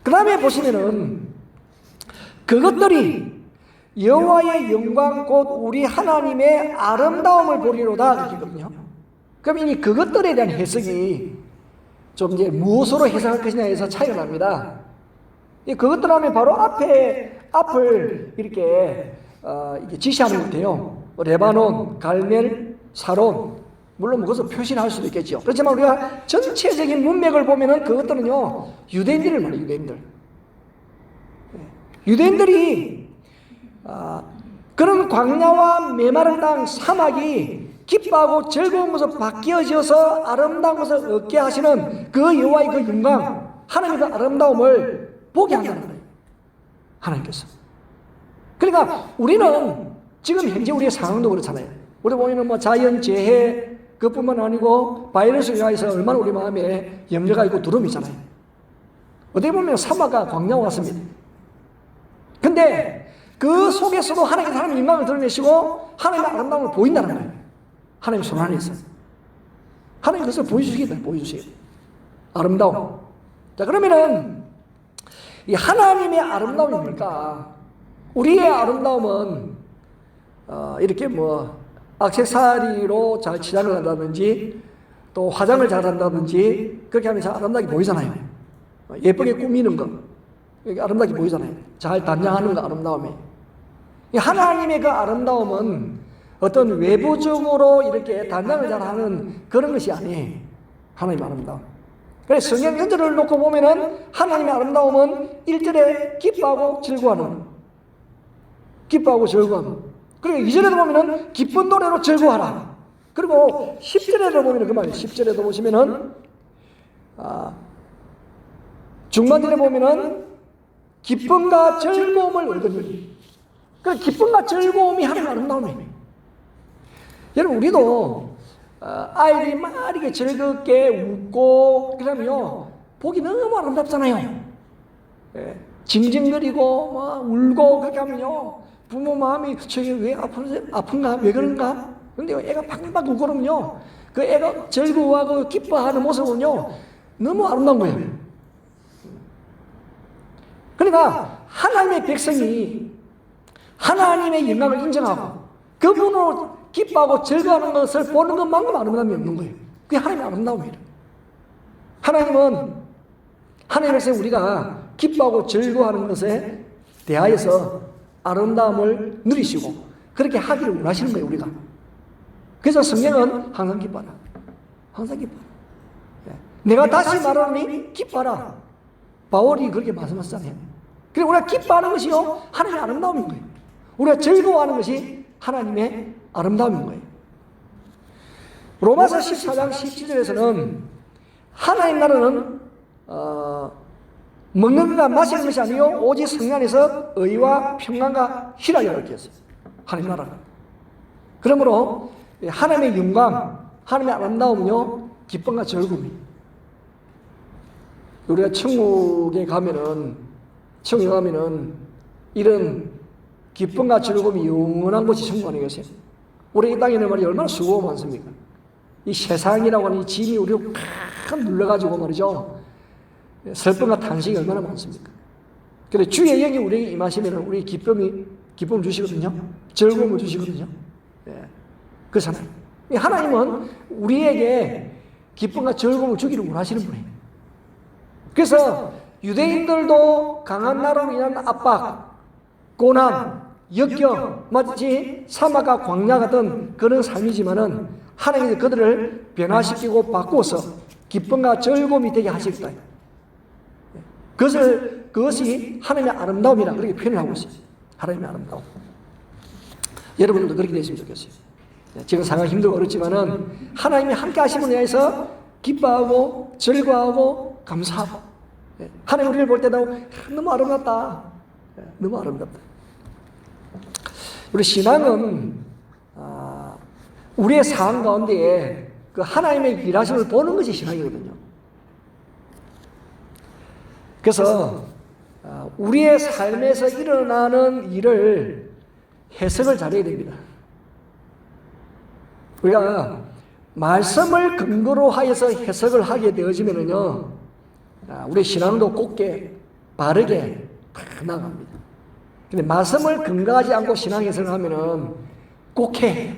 그 다음에 보시면은 그것들이 여호와의 영광 곧 우리 하나님의 아름다움을 보리로다 이렇게거든요. 그럼 이미 그것들에 대한 해석이 좀 이제 무엇으로 해석할 것이냐에서 차이가 납니다. 그것들 하면 바로 앞을 이렇게 지시하는 것 같아요. 레바논, 갈멜, 사론, 물론 그것을 표시를 할 수도 있겠죠. 그렇지만 우리가 전체적인 문맥을 보면은 그것들은요, 유대인들을 말해요, 유대인들. 유대인들이 그런 광야와 메마른 땅, 사막이 기뻐하고 즐거운 것으로 바뀌어져서 아름다운 것을 얻게 하시는 그 여호와의 그 영광, 하나님의 그 아름다움을 보게 한다는 거예요. 하나님께서. 그러니까 우리는 지금 현재 우리의 상황도 그렇잖아요. 우리 보면은 뭐 자연 재해 그뿐만 아니고 바이러스에 의해서 얼마나 우리 마음에 염려가 있고 두려움이 있잖아요. 어떻게 보면 사막과 광야와 같습니다. 근데 그 속에서도 하나님의 영광을 드러내시고 하나님의 아름다움을 보인다는 거예요. 하나님 손 안에서. 하나님 그것을 보여주시겠다, 보여주시겠다. 아름다움. 자, 그러면은 이 하나님의 아름다움이 뭘까? 우리의 아름다움은 이렇게 뭐 액세서리로 잘 치장을 한다든지 또 화장을 잘 한다든지 그렇게 하면 잘 아름답게 보이잖아요. 예쁘게 꾸미는 거 이게 아름답게 보이잖아요. 잘 단장하는 거 아름다움이. 하나님의 그 아름다움은 어떤 외부적으로 이렇게 단장을 잘하는 그런 것이 아니에요. 하나님의 아름다움. 그래서 성경 전체를 놓고 보면은 하나님의 아름다움은 1절에 기뻐하고 즐거워하는, 기뻐하고 즐거워하는. 그리고 2절에도 보면은 기쁜 노래로 즐거워하라. 그리고 10절에도 보면은 그 말이에요. 10절에도 보시면은 중반절에 보면은 기쁨과 즐거움을 얻으니. 그 기쁨과 즐거움이 하나님의 아름다움이에요. 여러분 우리도 아이들이 막 이렇게 즐겁게 웃고 그러면요 보기 너무 아름답잖아요. 징징거리고 막 울고 그렇게 하면요 부모 마음이 저게 왜 아픈가 왜 그런가? 근데 애가 팍팍 울고 그러면요 그 애가 즐거워하고 기뻐하는 모습은요 너무 아름다운 거예요. 그러니까 하나님의 백성이 하나님의 영광을 인정하고 그분으로 기뻐하고 즐거워하는 것을 보는 것만큼 아름다움이 없는 거예요. 그게 하나님의 아름다움이에요. 하나님은 하나님에서 우리가 기뻐하고 즐거워하는 것에 대하여서 아름다움을 누리시고 그렇게 하기를 원하시는 거예요, 우리가. 그래서 성경은 항상 기뻐하라. 항상 기뻐하라. 내가 다시 말하니 기뻐하라. 바울이 그렇게 말씀하셨잖아요. 그리고 우리가 기뻐하는 것이요, 하나님의 아름다움인 거예요. 우리가 즐거워하는 것이 하나님의 아름다움인 거예요. 로마서 14장 17절에서는 하나님 나라는 먹는 것과 마시는 것이 아니요 오직 성령 안에서 의와 평안과 희락이라고 이렇게 했어요. 하나님 나라가. 그러므로 하나님의 영광, 하나님의 아름다움은요 기쁨과 즐거움이. 우리가 천국에 가면은 이런 기쁨과 즐거움이 영원한 곳이 천국 아니겠어요? 우리 이 땅에는 말이야 얼마나 수고가 많습니까? 이 세상이라고 하는 이 짐이 우리를 팍 눌러가지고 말이죠. 슬픔과 탄식이 얼마나 많습니까? 근데 주의 영이 우리에게 임하시면 우리 기쁨을 주시거든요. 즐거움을 주시거든요. 그렇잖아요. 하나님은 우리에게 기쁨과 즐거움을 주기를 원하시는 분이에요. 그래서 유대인들도 강한 나라로 인한 압박, 고난, 역경, 마치 사막과 광야 같은 그런 삶이지만은 하나님이 그들을 변화시키고 바꾸어서 기쁨과 즐거움이 되게 하시겠다. 그것이 하나님의 아름다움이라 그렇게 표현을 하고 있어요. 하나님의 아름다움. 여러분들도 그렇게 되시면 좋겠어요. 지금 상황 힘들고 어렵지만은 하나님이 함께 하심을 위해서 기뻐하고 즐거워하고 감사하고 하나님 우리를 볼 때도 너무 아름답다. 너무 아름답다. 우리 신앙은 우리의 상황 가운데에 그 하나님의 일하심을 보는 것이 신앙이거든요. 그래서 우리의 삶에서 일어나는 일을 해석을 잘해야 됩니다. 우리가 말씀을 근거로 하여서 해석을 하게 되어지면은요, 우리 신앙도 곧게 바르게 나갑니다. 근데 말씀을 근거하지 않고 신앙 해석을 하면은 곡해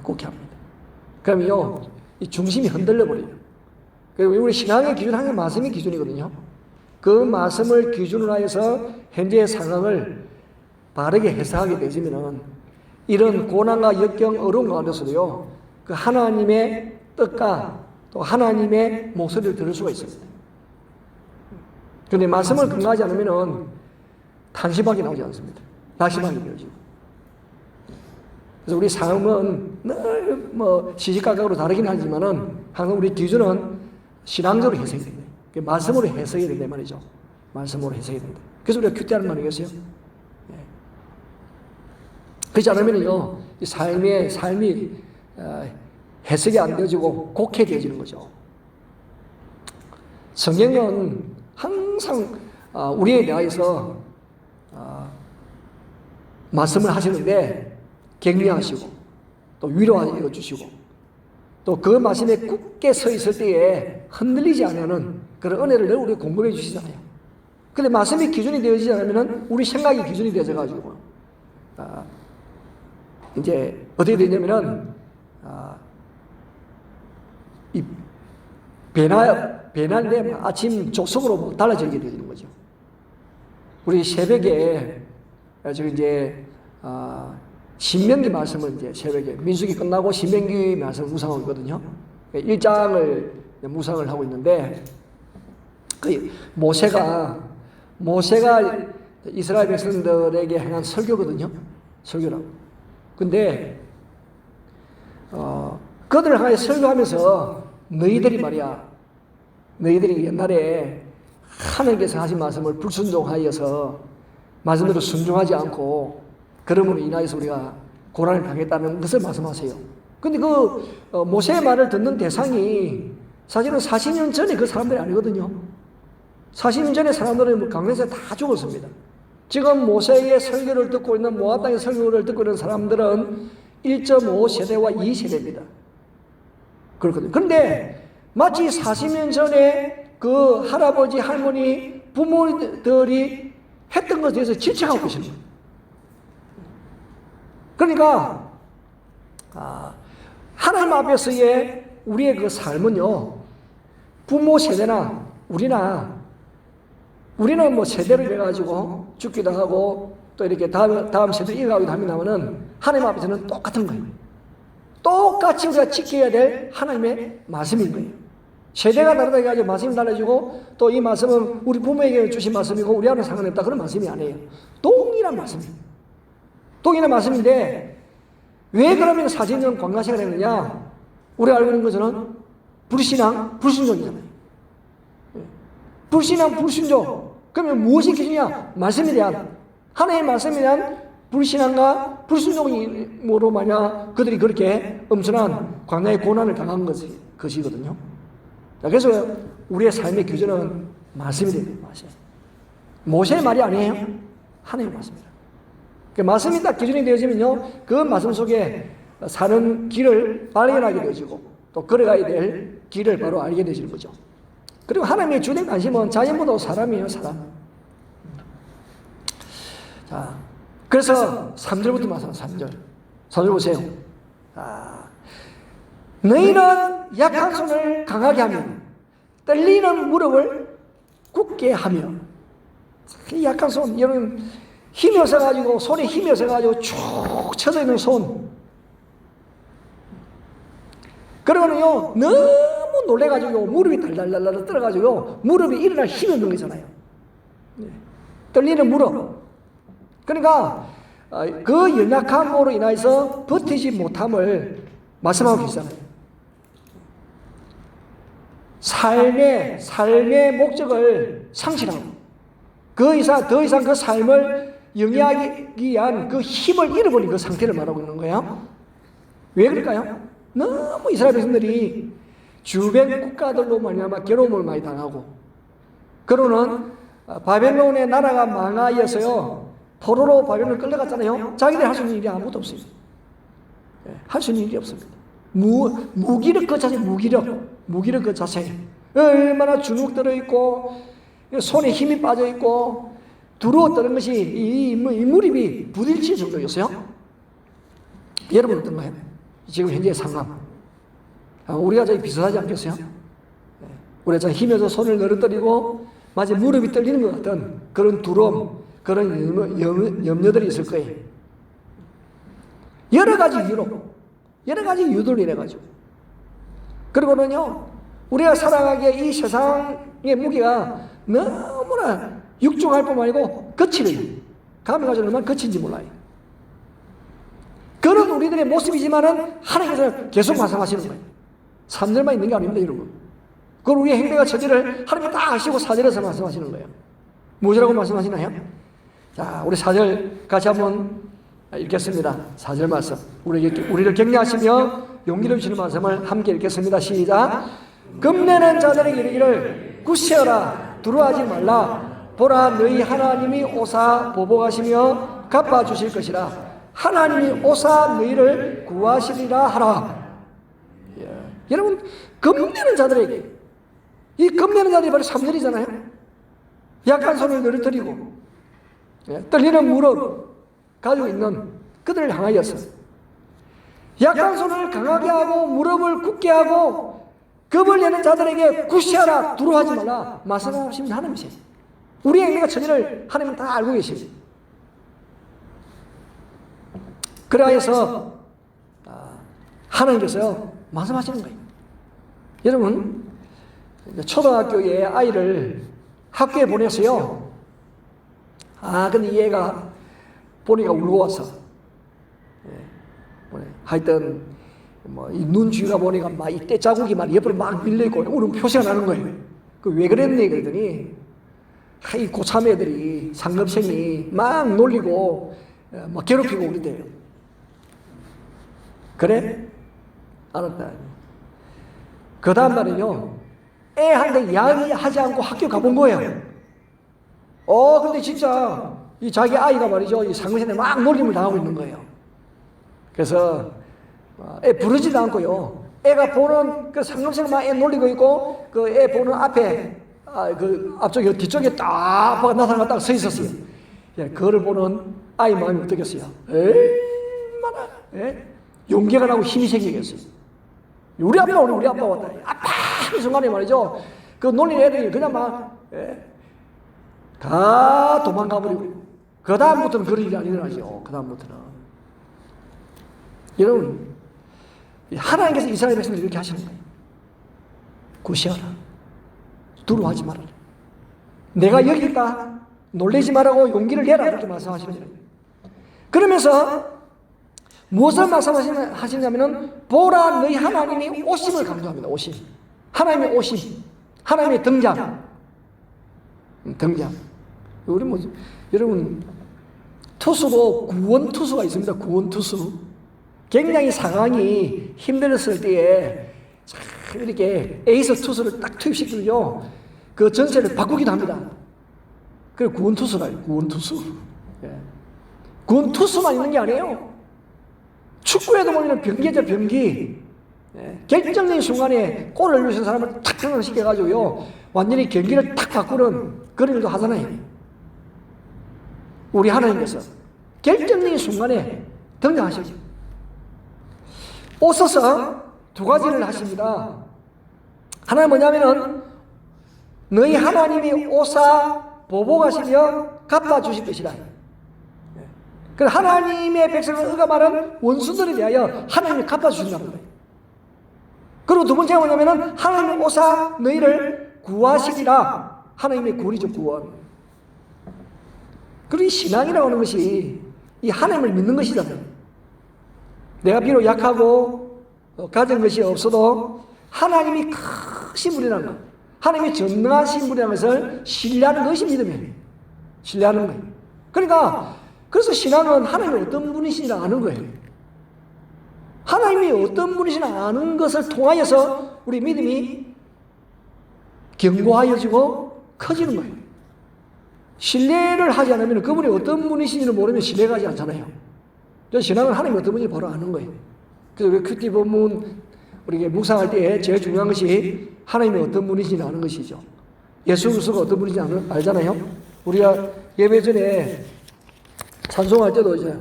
합니다. 그러면요, 이 중심이 흔들려 버려요. 그리고 우리 신앙의 기준 항상 말씀이 기준이거든요. 그 말씀을 기준으로 해서 현재의 상황을 바르게 해석하게 되시면은 이런 고난과 역경, 어려움 가운데서도요, 그 하나님의 뜻과 또 하나님의 목소리를 들을 수가 있습니다. 그런데 말씀을 근거하지 않으면은 탄심하게 나오지 않습니다. 낙심하게 되어지고. 그래서 우리 삶은 늘 뭐 시시각각으로 다르긴 하지만은 항상 우리 기준은 신앙적으로 해석이 됩니다. 말씀으로 해석이 된다 말이죠. 말씀으로 해석이 된다. 그래서 우리가 큐티하는 말이겠어요. 그렇지 않으면요, 이 삶이 해석이 안 되어지고 곡해되어지는 거죠. 성경은 항상 우리에 대하여서 말씀을 하시는데 격려하시고 또 위로하여 주시고 또 그 말씀에 굳게 서 있을 때에 흔들리지 않는 그런 은혜를 늘 우리가 공급해 주시잖아요. 근데 말씀이 기준이 되어지지 않으면 우리 생각이 기준이 되어져가지고 이제 어떻게 되냐면은 이 배나인데 아침 조석으로 뭐 달라지게 되는 거죠. 우리 새벽에 지금 이제 신명기 말씀을 이제 새벽에 민수기 끝나고 신명기 말씀 묵상하고 있거든요. 1장을 묵상을 하고 있는데 그 모세가 이스라엘 백성들에게 행한 설교거든요. 설교라고. 근데 그들을 향해 설교하면서 너희들이 옛날에 하나님께서 하신 말씀을 불순종하여서 말씀대로 순종하지 않고 그러므로 인하여서 우리가 고난을 당했다는 것을 말씀하세요. 근데 그 모세의 말을 듣는 대상이 사실은 40년 전에 그 사람들이 아니거든요. 40년 전에 사람들은 강에서 다 죽었습니다. 지금 모세의 설교를 듣고 있는 모압 땅의 설교를 듣고 있는 사람들은 1.5세대와 2세대입니다. 그렇거든요. 그런데 마치 40년 전에 그 할아버지, 할머니, 부모들이 했던 것에 대해서 질책하고 계시는 거예요. 그러니까 하나님 앞에서의 우리의 그 삶은요, 부모 세대나 우리는 뭐 세대를 해가지고 죽기도 하고 또 이렇게 다음 세대 이어가기도 합니다만은 하나님 앞에서는 똑같은 거예요. 똑같이 우리가 지켜야 될 하나님의 말씀인 거예요. 세대가 다르다 해가지고 말씀이 달라지고 또 이 말씀은 우리 부모에게 주신 말씀이고 우리하고는 상관없다 그런 말씀이 아니에요. 동일한 말씀이에요. 동일한 말씀인데 왜 그러면 40년 관가시가 되느냐? 우리가 알고 있는 것은 불신앙, 불순종이잖아요. 불신앙, 불순종. 그러면 무엇이 기준이냐? 말씀에 대한, 하나님의 말씀에 대한 불신앙과 불순종으로 만약 그들이 그렇게 엄청난 광야의 고난을 당한 것이거든요. 그래서 우리의 삶의 기준은 말씀이 됩니다. 모세의 말이 아니에요. 하나님의 말씀입니다. 그 말씀이 딱 기준이 되어지면요, 그 말씀 속에 사는 길을 발견하게 되어지고 또 걸어가야 될 길을 바로 알게 되어지는 거죠. 그리고 하나님의 주된 관심은 자연보다 사람이에요, 사람. 자, 그래서 3절부터 말씀합니다. 3절 보세요. 너희는 약한 손을 강하게 하며 떨리는 무릎을 굳게 하며. 약한 손, 여러분 힘이 없어가지고 손에 힘이 없어가지고 쭉 쳐져 있는 손. 그러고는요 너무 놀래가지고 무릎이 달달달달 떨어가지고 무릎이 일어날 힘이 없는 거잖아요. 떨리는 무릎. 그러니까 그 연약함으로 인해서 버티지 못함을 말씀하고 계시잖아요. 삶의 목적을 상실하고 더 이상 그 삶을 영위하기 위한 그 힘을 잃어버린 그 상태를 말하고 있는 거예요. 왜 그럴까요? 너무 이스라엘 백성들이 주변 국가들로 말미암아 괴로움을 많이 당하고, 그러는 바벨론의 나라가 망하여서요 포로로 바벨론을 끌려갔잖아요. 자기들 할 수 있는 일이 아무것도 없습니다. 할 수 있는 일이 없습니다. 무기력 그 자체, 무기력 그 자체. 얼마나 주눅 들어있고 손에 힘이 빠져있고 두려웠던 것이 이 무릎이 부딪힐 정도였어요. 여러분 어떤가요? 지금 현재 상황. 우리가 저기 비슷하지 않겠어요? 우리가 저 힘에서 손을 늘어뜨리고 마치 무릎이 떨리는 것 같은 그런 두려움, 그런 염려들이 있을 거예요. 여러 가지 이유들로 인해가지고. 그리고는요, 우리가 살아가기에 이 세상의 무게가 너무나 육중할 뿐만 아니고 거칠어요. 감히 가지고 얼마나 거친지 몰라요. 그런 우리들의 모습이지만은 하나님께서 계속 말씀하시는 거예요. 3절만 있는 게 아닙니다, 여러분. 그건 우리의 행동과 처지를 하나님이 다 아시고 4절에서 말씀하시는 거예요. 무엇이라고 말씀하시나요? 자, 우리 4절 같이 한번 읽겠습니다. 4절 말씀. 우리를 격려하시며 용기를 주시는 말씀을 함께 읽겠습니다. 시작. 금내는 자들에게 이르기를 굳세어라 두려워하지 말라. 보라 너희 하나님이 오사 보복하시며 갚아주실 것이라. 하나님이 오사 너희를 구하시리라 하라. 여러분, 겁내는 자들에게, 이 겁내는 자들이 바로 3절이잖아요. 약한 손을 늘어뜨리고 떨리는 무릎 가지고 있는 그들을 향하여서 약한 손을 강하게 하고 무릎을 굳게 하고 겁을 내는 자들에게 굳세하라 두려워하지 말라 말씀하시는 하나님이세요. 우리의 행위가 처지를 하나님은 다 알고 계십니다. 그래서 하나님께서 말씀하시는 거예요. 여러분, 초등학교에 아이를 학교에 보냈어요. 근데 이 애가 보니까 울고 왔어. 하여튼 이 눈 주위가 보니까 막 이 때 자국이 막 옆으로 막 밀려 있고 우는 표시가 나는 거예요. 그 왜 그랬니 그랬더니 이 고참 애들이 상급생이 막 놀리고 막 괴롭히고 그랬대요. 그래? 알았다. 그 다음 날은요, 애한테 이야기하지 않고 학교 가본 거예요. 근데 진짜 이 자기 아이가 말이죠, 이 상급생에 막 놀림을 당하고 있는 거예요. 그래서 애 부르지도 않고요, 애가 보는 그 상급생은 막 애 놀리고 있고 그 애 보는 앞에 그 앞쪽에 뒤쪽에 딱 아빠가 나타나가 딱 서 있었어요. 그거를 보는 아이 마음이 어떻겠어요? 얼마나 용기가 나고 힘이 생기겠어요. 우리 아빠 왔다. 아빠! 이 순간에 말이죠. 그 놀리는 애들이 그냥 다 도망가버리고. 그 다음부터는 그런 일이 안 일어나죠. 그 다음부터는. 여러분, 하나님께서 이스라엘 백성을 이렇게 하시는 거예요. 굳세어라. 두려워하지 말아라. 내가 여기 있다. 놀라지 말라고 용기를 내라. 이렇게 말씀하시는 거예요. 그러면서 무엇을 말씀하시냐면은 보라 너희 하나님이 오심을 강조합니다. 오심. 하나님의 오심. 하나님의 등장. 우리 여러분 투수도 구원 투수가 있습니다. 구원 투수. 굉장히 상황이 힘들었을 때에 이렇게 에이스 투수를 딱 투입시키죠. 그 전세를 바꾸기도 합니다. 그래 구원 투수라요. 구원 투수. 구원 투수만 있는 게 아니에요. 축구에도 보면 병기죠, 병기. 결정적인 순간에 골을 넣으신 사람을 탁 등장시켜가지고요, 완전히 경기를 탁 바꾸는 그런 일도 하잖아요. 우리 하나님께서 결정적인 순간에 등장하시죠. 오셔서 두 가지를 하십니다. 하나는 뭐냐면은 너희 하나님이 오사 보복하시며 갚아주실 것이다. 그 하나님의 백성을 억압하는 원수들에 대하여 하나님이 갚아주신다는 거예요. 그리고 두 번째가 뭐냐면은 하나님이 오사 너희를 구하시리라. 하나님의 구원이죠, 구원. 그리고 이 신앙이라고 하는 것이 이 하나님을 믿는 것이잖아요. 내가 비록 약하고 가진 것이 없어도 하나님이 크신 분이라는 것, 하나님이 전능하신 분이라는 것을 신뢰하는 것이 믿음이에요. 신뢰하는 거예요. 그러니까 그래서 신앙은 하나님이 어떤 분이신지 아는 거예요. 하나님이 어떤 분이신지 아는 것을 통하여서 우리 믿음이 견고하여지고 커지는 거예요. 신뢰를 하지 않으면 그분이 어떤 분이신지를 모르면 신뢰가 하지 않잖아요. 신앙은 하나님이 어떤 분인지 바로 아는 거예요. 그래서 우리 큐티 본문 우리가 묵상할 때 제일 중요한 것이 하나님이 어떤 분이신지 아는 것이죠. 예수 그리스도가 어떤 분인지 알잖아요. 우리가 예배 전에 찬송할 때도 이제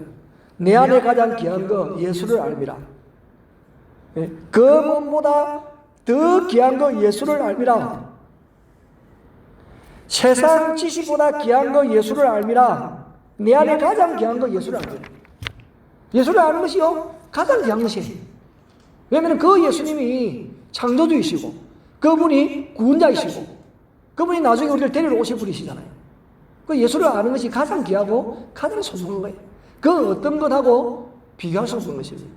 내 안에 가장 귀한 거 예수를 알미라. 그 몸보다 더 귀한 거 예수를 알미라. 세상 지식보다 귀한 거 예수를 알미라. 내 안에 가장 귀한 거 예수를 알미라. 예수를 아는 것이요 가장 귀한 것이에요. 왜냐하면 그 예수님이 창조주이시고 그분이 구원자이시고 그분이 나중에 우리를 데리러 오실 분이시잖아요. 그 예수를 아는 것이 가장 귀하고 가장 소중한 거예요. 그 어떤 것하고 비교할 수 없는 것입니다.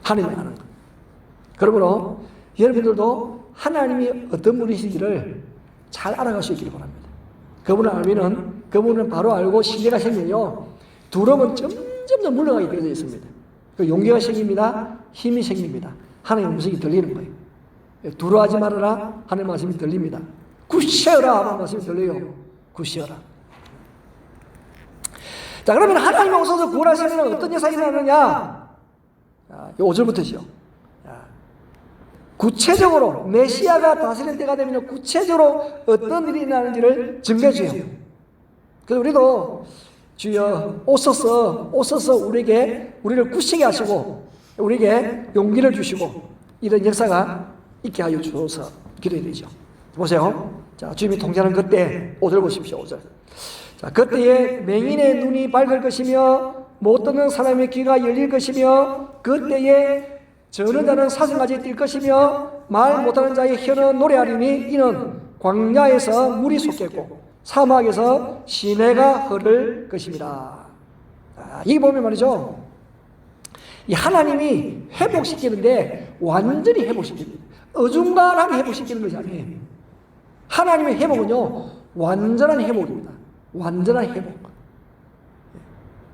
하나님을 아는 것. 그러므로 여러분들도 하나님이 어떤 분이신지를 잘 알아갈 수 있기를 바랍니다. 그분을 알면은 그분을 바로 알고 신뢰가 생기면요 두려움은 점점 물러가게 되어 있습니다. 그 용기가 생깁니다. 힘이 생깁니다. 하나님의 음성이 들리는 거예요. 두려워하지 말아라 하나님의 말씀이 들립니다. 굳세어라 하는 말씀이 들려요. 굳세어라. 자, 그러면 하나님 오셔서 구원하시면 어떤 역사가 일어나느냐? 5절부터죠. 구체적으로 메시아가 다스릴 때가 되면 구체적으로 어떤 일이 일어나는지를 증거해 줘요. 그래서 우리도 주여 오셔서 우리를 굳세게 하시고 우리에게 용기를 주시고 이런 역사가 있게 하여 주셔서 기도해야 되죠. 보세요. 자, 주님이 통치하는 그때 5절 보십시오. 5절. 자, 그때에 맹인의 눈이 밝을 것이며 못 듣는 사람의 귀가 열릴 것이며 그때에 저는 자는 사슴같이 뛸 것이며 말 못하는 자의 혀는 노래하리니 이는 광야에서 물이 솟겠고 사막에서 시내가 흐를 것입니다. 이게 보면 말이죠. 이 하나님이 회복시키는데 완전히 회복시킵니다. 어중간하게 회복시키는 것이 아니에요. 하나님의 회복은요 완전한 회복입니다. 완전한 회복.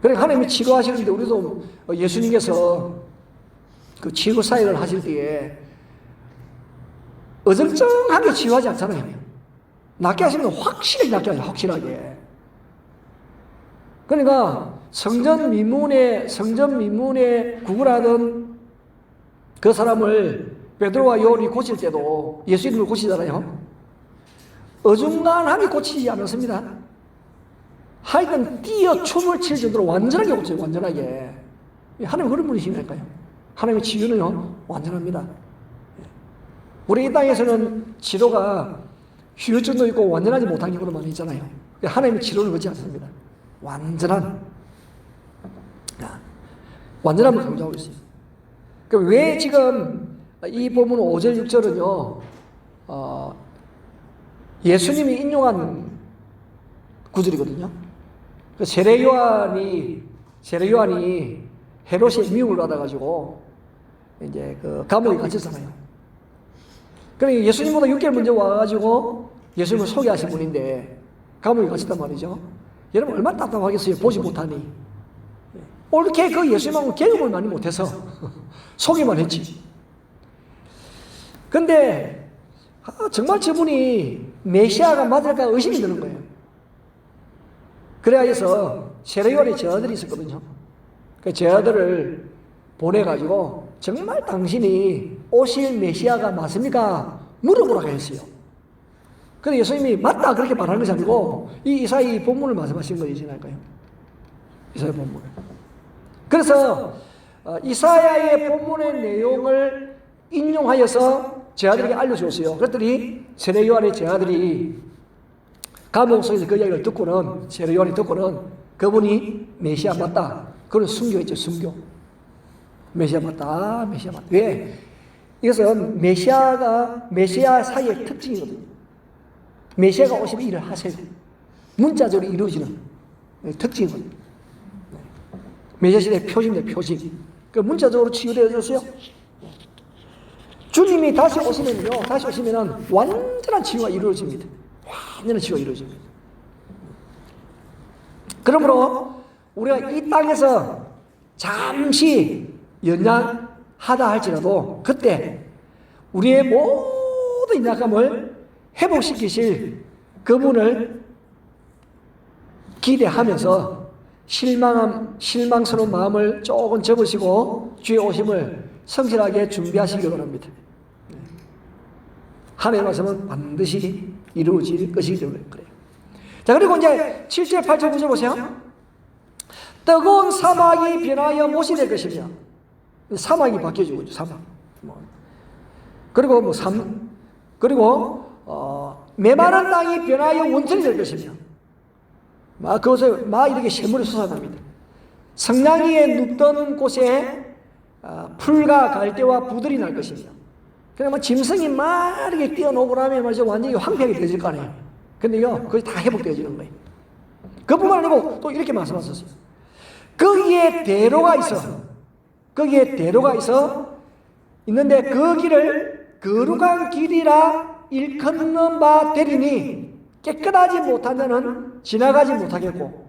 그러니까 하나님이 치료하시는데 우리도 예수님께서 그 치료 사역을 하실 때에 어정쩡하게 치유하지 않잖아요. 낫게 하시면 확실하게 낫게 하죠. 확실하게. 그러니까 성전 미문에 구걸하던 그 사람을 베드로와 요한이 고칠 때도 예수 이름을 고치잖아요. 어중간하게 고치지 않았습니다. 하여튼 뛰어 춤을 칠 정도로 완전하게 고쳐요. 완전하게. 하나님 그런 분이시니까요. 하나님의 치유는요 완전합니다. 우리 이 땅에서는 치료가 휴유증도 있고 완전하지 못한 경우도 많이 있잖아요. 하나님의 치료는 그렇지 않습니다. 완전함을 강조하고 있어요. 왜 지금 이 본문 5절 6절은요 예수님이 인용한 구절이거든요. 세례 요한이 헤롯의 미움을 받아가지고 이제 그 감옥에 갇혔잖아요. 그러니까 예수님보다 6개월 먼저 와가지고 예수님을 소개하신 분인데 감옥에 갇혔단 말이죠. 여러분 얼마나 답답하겠어요. 보지 못하니. 옳게 그 예수님하고 경험을 많이 못해서 소개만 했지. 근데 정말 저분이 메시아가 맞을까 의심이 드는 거예요. 그래야 해서 세례요한의 제자들이 있었거든요. 그 제자들을 보내가지고 정말 당신이 오실 메시아가 맞습니까? 물어보라고 했어요. 근데 예수님이 맞다 그렇게 말하는 것이 아니고 이 이사야 본문을 말씀하신 것이지나요? 이사야 본문을. 그래서 이사야의 본문의 내용을 인용하여서 제자들에게 알려주었어요. 그랬더니 세례 요한의 제자들이 감옥 속에서 그 이야기를 듣고는 세례 요한이 듣고는 그분이 메시아 맞다. 그걸 순교했죠. 순교. 메시아 맞다. 메시아 맞다. 왜? 이것은 메시아 사이의 특징이거든요. 메시아가 오시면 일을 하세요. 문자적으로 이루어지는 특징이거든요. 메시아 시대의 표징입니다. 표징. 그 문자적으로 치유되어졌어요. 주님이 다시 오시면은 완전한 치유가 이루어집니다. 완전한 치유가 이루어집니다. 그러므로 우리가 이 땅에서 잠시 연약하다 할지라도 그때 우리의 모든 약함을 회복시키실 그분을 기대하면서 실망스러운 마음을 조금 접으시고 주의 오심을 성실하게 준비하시기 바랍니다. 하나님의 말씀은 반드시 이루어질 것이기 때문에 그래요. 자, 그리고 이제 7절, 8절, 9절 보세요. 뜨거운 사막이 변하여 못이 될 것이며 사막이 바뀌어지고 있죠. 사막. 그리고 메마른 땅이 변하여 원천이 될 것이며, 막 그것에 막 이렇게 샘물이 솟아납니다. 성냥이에 눕던 곳에 풀과 갈대와 부들이 날 것이며, 그러면 짐승이 막 이렇게 뛰어노고 나면 말이죠, 완전히 황폐하게 되질 거 아니에요. 근데요, 그게 다 회복되어지는 거예요. 그뿐만 아니고 또 이렇게 말씀하셨어요. 거기에 대로가 있어 있는데 그 길을 거룩한 길이라 일컫는 바 되리니 깨끗하지 못한 자는 지나가지 못하겠고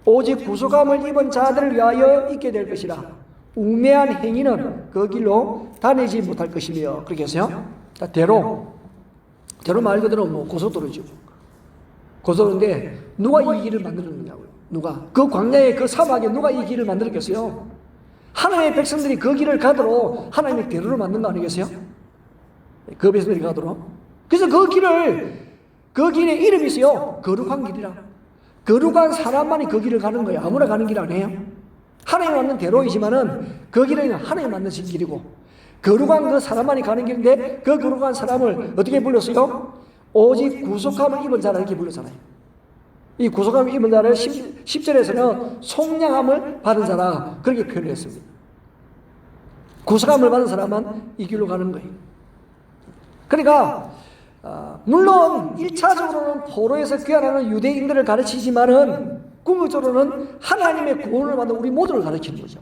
오직 구속함을 입은 자들을 위하여 있게 될 것이라. 우매한 행위는 그 길로 다니지 못할 것이며. 그렇게 해서요. 대로 말 그대로 뭐 고속도로죠. 고속도로인데 누가 이 길을 만들었느냐고요. 누가? 그 광야에 그 사막에 누가 이 길을 만들었겠어요? 하나님의 백성들이 그 길을 가도록 하나님의 대로를 만든 거 아니겠어요? 그 백성들이 가도록. 그래서 그 길에 이름이 있어요. 거룩한 길이라. 거룩한 사람만이 그 길을 가는 거예요. 아무나 가는 길 아니에요. 하나님 만든 대로이지만은 그 길은 하나님 만드신 길이고, 거룩한 그 사람만이 가는 길인데 그 거룩한 사람을 어떻게 불렀어요? 오직 구속함을 입은 자라 이렇게 불렀잖아요. 이 구속함을 입은 자를 10절에서는 속량함을 받은 자라 그렇게 표현했습니다. 구속함을 받은 사람만 이 길로 가는 거예요. 그러니까 물론 1차적으로는 포로에서 귀환하는 유대인들을 가르치지만은 궁극적으로는 하나님의 구원을 받는 우리 모두를 가르치는 거죠.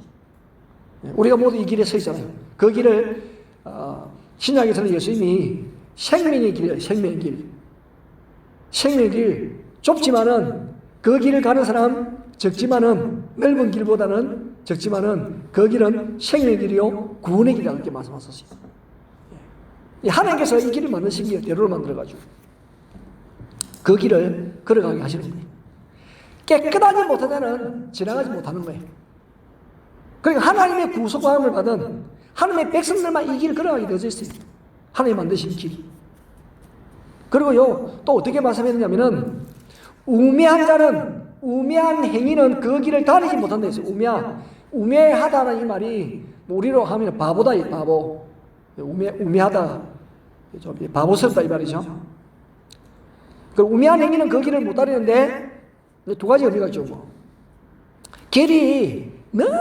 우리가 모두 이 길에 서 있잖아요. 그 길을 신약에서는 예수님이 생명의 길이에요. 생명의 길. 생명의 길. 좁지만은 그 길을 가는 사람 적지만은, 넓은 길보다는 적지만은 그 길은 생명의 길이요 구원의 길이라고 이렇게 말씀하셨어요. 하나님께서 이 길을 만드신 게 대로를 만들어가지고 그 길을 걸어가게 하시는 거예요. 깨끗하지 못한 자는 지나가지 못하는 거예요. 그러니까 하나님의 구속함을 받은 하나님의 백성들만 이 길을 걸어가게 되어져 있습니다. 하나님 만드신 길. 그리고요 또 어떻게 말씀했느냐면은 우매한 행위는 그 길을 다니지 못한다 했어요. 우매하다는 이 말이 우리로 하면 바보다 이 바보. 우매하다, 좀 바보스럽다 이 말이죠. 그 우매한 행위는 그 길을 못 다니는데 두 가지 의미가 있죠. 길이 너무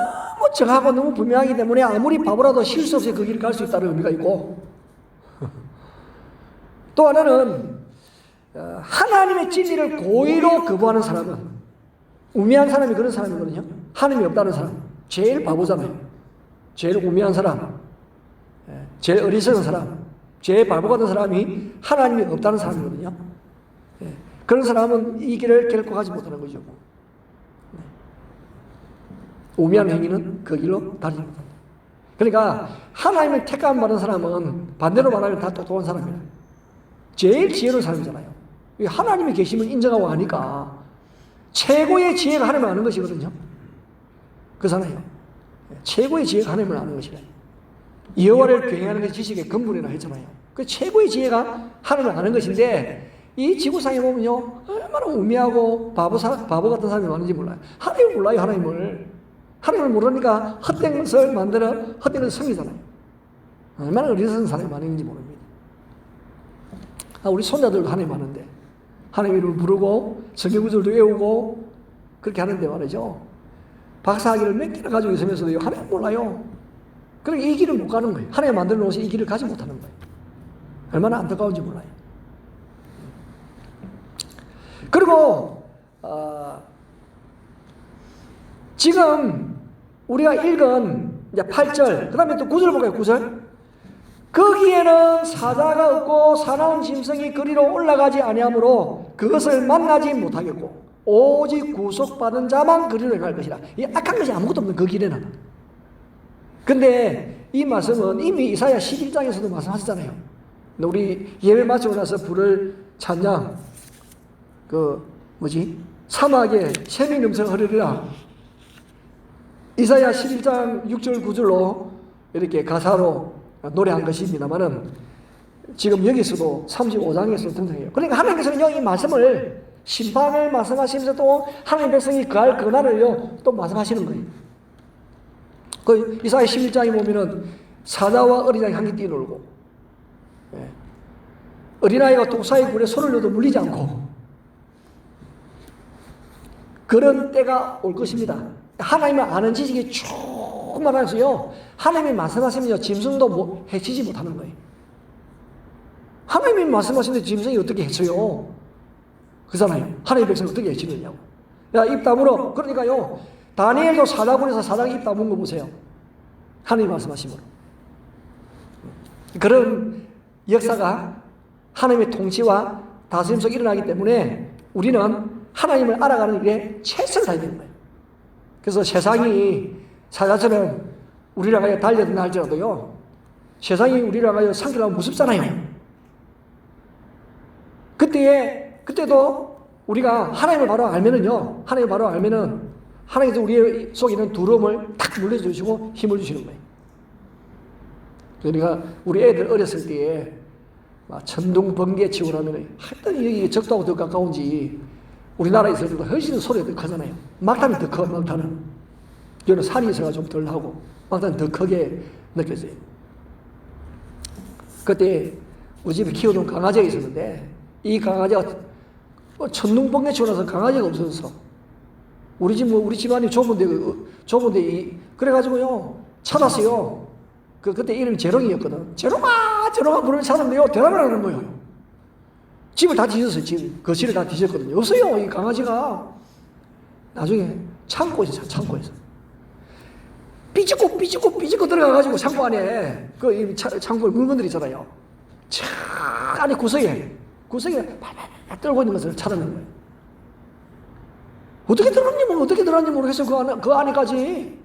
정하고 너무 분명하기 때문에 아무리 바보라도 실수 없이 그 길을 갈 수 있다는 의미가 있고, 또 하나는 하나님의 진리를 고의로 거부하는 사람은, 우매한 사람이 그런 사람이거든요. 하나님이 없다는 사람, 제일 바보잖아요. 제일 우매한 사람, 제일 어리석은 사람, 제일 바보 같은 사람이 하나님이 없다는 사람이거든요. 그런 사람은 이 길을 결코 가지 못하는 거죠. 우매한 행위는 그 길로 다니지 못한다. 그러니까 하나님을 택함 받은 사람은 반대로 말하면 다 똑똑한 사람이에요. 제일 지혜로운 사람이잖아요. 하나님의 계심을 인정하고 하니까 최고의 지혜가 하나님을 아는 것이거든요. 그렇잖아요. 최고의 지혜가 하나님을 아는 것이래. 여호와를 경외하는 것이 지식의 근본이라 했잖아요. 그 최고의 지혜가 하나님을 아는 것인데, 이 지구상에 보면요 얼마나 우매하고 바보 같은 사람이 많은지 몰라요. 하나님을 몰라요. 하나님을 모르니까 헛된 것을 만들어 헛된 것을 섬기잖아요. 얼마나 어리석은 사람이 많은지 모릅니다. 우리 손자들도 하나님 아는데 하나님 이름을 부르고 성경 구절도 외우고 그렇게 하는데 말이죠, 박사학위를 몇 개나 가지고 있으면서도 하나님 몰라요. 그러니까 이 길을 못 가는 거예요. 하나님 만들어 놓으신 이 길을 가지 못하는 거예요. 얼마나 안타까운지 몰라요. 그리고 지금 우리가 읽은 이제 8절, 그 다음에 또 9절 볼까요? 9절. 거기에는 사자가 없고 사나운 짐승이 그리로 올라가지 아니하므로 그것을 만나지 못하겠고 오직 구속받은 자만 그리로 갈 것이라. 이 악한 것이 아무것도 없는 그 길에는. 근데 이 말씀은 이미 이사야 11장에서도 말씀하셨잖아요. 우리 예배 마치고 나서 부를 찬양, 사막에 샘이 넘쳐 흐르리라. 이사야 11장 6절 9절로 이렇게 가사로 노래한 것입니다만은 지금 여기서도 35장에서 등장해요. 그러니까 하나님께서는 이 말씀을 심판을 말씀하시면서 또 하나님 백성이 그할 그날을요 또 말씀하시는 거예요. 그 이사야 11장에 보면은 사자와 어린아이 함께 뛰놀고, 예. 어린아이가 독사의 굴에 손을 넣어도 물리지 않고, 그런 때가 올 것입니다. 하나님을 아는 지식이 충만해서요, 하나님이 말씀하시면요, 짐승도 해치지 못하는 거예요. 하나님이 말씀하시는데 짐승이 어떻게 해쳐요? 그잖아요. 하나님의 백성을 어떻게 해치느냐고. 야, 입 다물어. 그러니까요, 다니엘도 사자굴에서 사자가 입 다문 거 보세요. 하나님 말씀하시므로. 그런 역사가 하나님의 통치와 다스림 속에 일어나기 때문에 우리는 하나님을 알아가는 일에 최선을 다해야 되는 거예요. 그래서 세상이 사자처럼 우리를 향하여 달려든다 할지라도요, 세상이 우리를 향하여 상처하면 무섭잖아요. 그때도 우리가 하나님을 바로 알면은요, 하나님을 바로 알면은 하나님께서 우리 속에 있는 두려움을 탁 물려주시고 힘을 주시는 거예요. 그러니까 우리 애들 어렸을 때에 천둥 번개 치고 나면 하여튼 여기 적도하고 더 가까운지 우리나라에 있을 때도 훨씬 소리가 더 크잖아요. 막탄이 더 커, 막탄은. 여기는 산이 있어가 좀 덜 하고 막탄은 더 크게 느껴져요. 그때 우리 집에 키우던 강아지가 있었는데 이 강아지가 천둥 번개 치고 나서 강아지가 없어졌어. 우리 집안이 좁은데 그래가지고요 찾았어요. 그때 이름이 재롱이었거든. 재롱아 부르면 찾았는데요, 대답을 안 하는 거예요. 집을 다 뒤졌어요. 집 거실을 다 뒤졌거든요. 없어요, 이 강아지가. 나중에 창고에서 삐죽고 들어가가지고 창고 안에 창고 물건들 있잖아요. 차 안에 구석에 팔팔 떨고 있는 것을 찾아낸 거예요. 어떻게 들어갔는지 모르겠어요. 그 안에까지.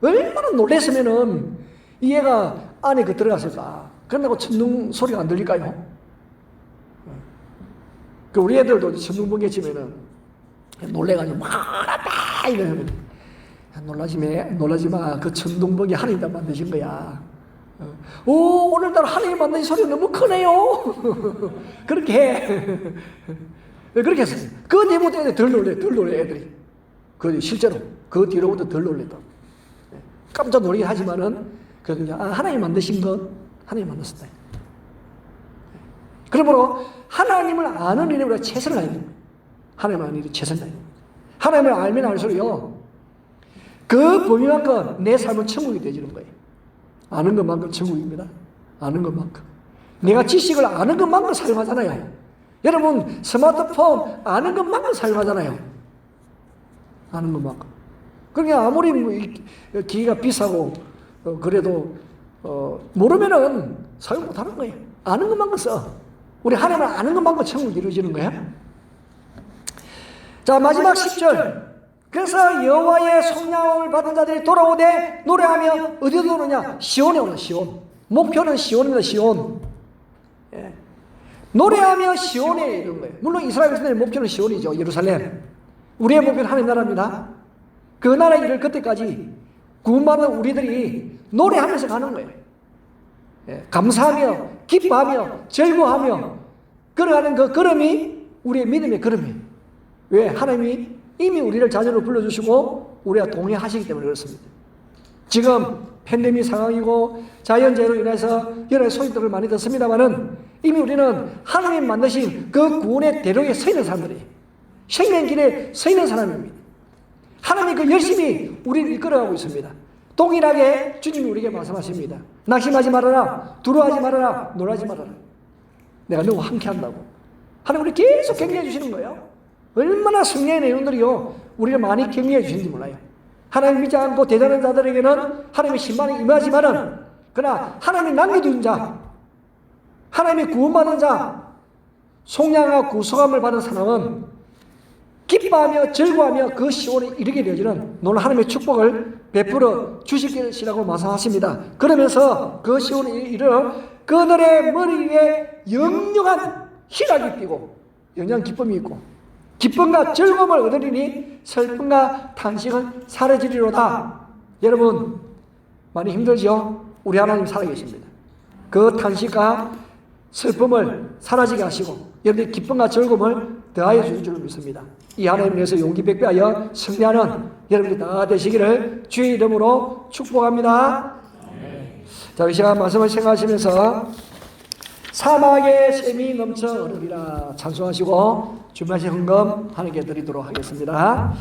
얼마나 놀랬으면은 이 애가 안에 들어갔을까. 그런다고 천둥 소리가 안 들릴까요? 우리 애들도 천둥 번개 치면은 놀래가지고 말았다 이러면 놀라지 마. 그 천둥 번개 하나님이 만드신 거야. 오늘따라 하나님 만드신 소리가 너무 크네요. 그렇게 했어요. 그 뒤부터 애들이 덜 놀래 애들이. 실제로 그 뒤로부터 덜 놀랬다. 깜짝 놀라긴 하지만은 그냥 하나님 만드신 것 하나님 만들었다. 그러므로 하나님을 아는 일에 우리가 최선을 다해야 됩니다. 하나님을 아는 일에 최선을 다해야 됩니다. 하나님을 알면 알수록요, 그 범위만큼 내 삶은 천국이 되어지는 거예요. 아는 것만큼 천국입니다. 아는 것만큼. 내가 지식을 아는 것만큼 사용하잖아요. 여러분 스마트폰 아는 것만큼 사용하잖아요. 아는 것만큼. 그러니까 아무리 기기가 비싸고 그래도 모르면은 사용 못하는 거예요. 아는 것만큼 써. 우리 하나님을 아는 것만큼 천국이 이루어지는 거야. 자, 마지막 10절. 그래서 여호와의 성령을 받은 자들이 돌아오되 노래하며 어디로 오느냐? 시온에 오는 시온. 목표는 시온입니다. 시온. 예. 노래하며 시온에 이런 거예요. 물론 이스라엘 백성의 목표는 시온이죠. 예루살렘. 우리의 목표는 하나님 나라입니다. 그 나라에 이를 그때까지 구원받은 우리들이 노래하면서 가는 거예요. 예. 감사하며 기뻐하며 즐거워하며 걸어가는 그 걸음이 우리의 믿음의 걸음이에요. 왜? 하나님이 이미 우리를 자녀로 불러주시고 우리와 동행하시기 때문에 그렇습니다. 지금 팬데믹 상황이고 자연재해로 인해서 여러 소식들을 많이 듣습니다만은 이미 우리는 하나님 만드신 그 구원의 대로에 서 있는 사람들이에요. 생명길에 서 있는 사람입니다. 하나님이 그 열심히 우리를 이끌어가고 있습니다. 동일하게 주님이 우리에게 말씀하십니다. 낙심하지 말아라, 두려워하지 말아라, 놀라지 말아라. 내가 너와 함께 한다고. 하나님 우리 계속 격려해 주시는 거예요. 얼마나 승리의 내용들이요 우리를 많이 격려해 주시는지 몰라요. 하나님 믿지 않고 대단한 자들에게는 하나님의 심판이 임하지만은, 그러나 하나님이 남겨둔 자, 하나님이 구원받은 자, 속량과 구속함을 받은 사람은 기뻐하며 즐거워하며 그 시온에 이르게 되어지는 놀라운 하나님의 축복을 베풀어 주실 것이라고 말씀하십니다. 그러면서 그 시온에 이르러 그들의 머리 위에 영영한 희락이 띄고 영영한 기쁨이 있고 기쁨과 즐거움을 얻으리니 슬픔과 탄식은 사라지리로다. 여러분 많이 힘들죠? 우리 하나님 살아계십니다. 그 탄식과 슬픔을 사라지게 하시고 여러분의 기쁨과 즐거움을 더하여 주실 줄 믿습니다. 이 하나님을 위해서 용기 백배하여 승리하는 여러분이 다 되시기를 주의 이름으로 축복합니다. 자, 이 시간 말씀을 생각하시면서 사막에 샘이 넘쳐 흐르리라 찬송하시고 준비하신 헌금 하나님께 드리도록 하겠습니다.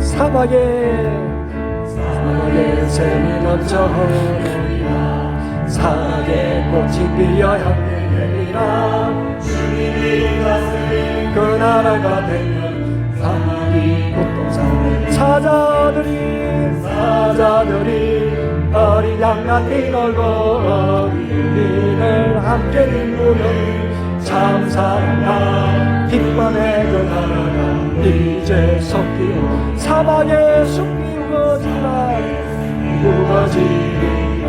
사막에 샘이 넘쳐 흐르리라 사막에 꽃이 피어 향기 되리라 주님이 다스린 그 나라가 되면 사막이 꽃동산을 사자들이 어린 양 같은 얼굴 어린이를 함께 일구는 참 사랑과 기쁨의 그 나라가 이제 섞이고 사막에 숲이 우거지라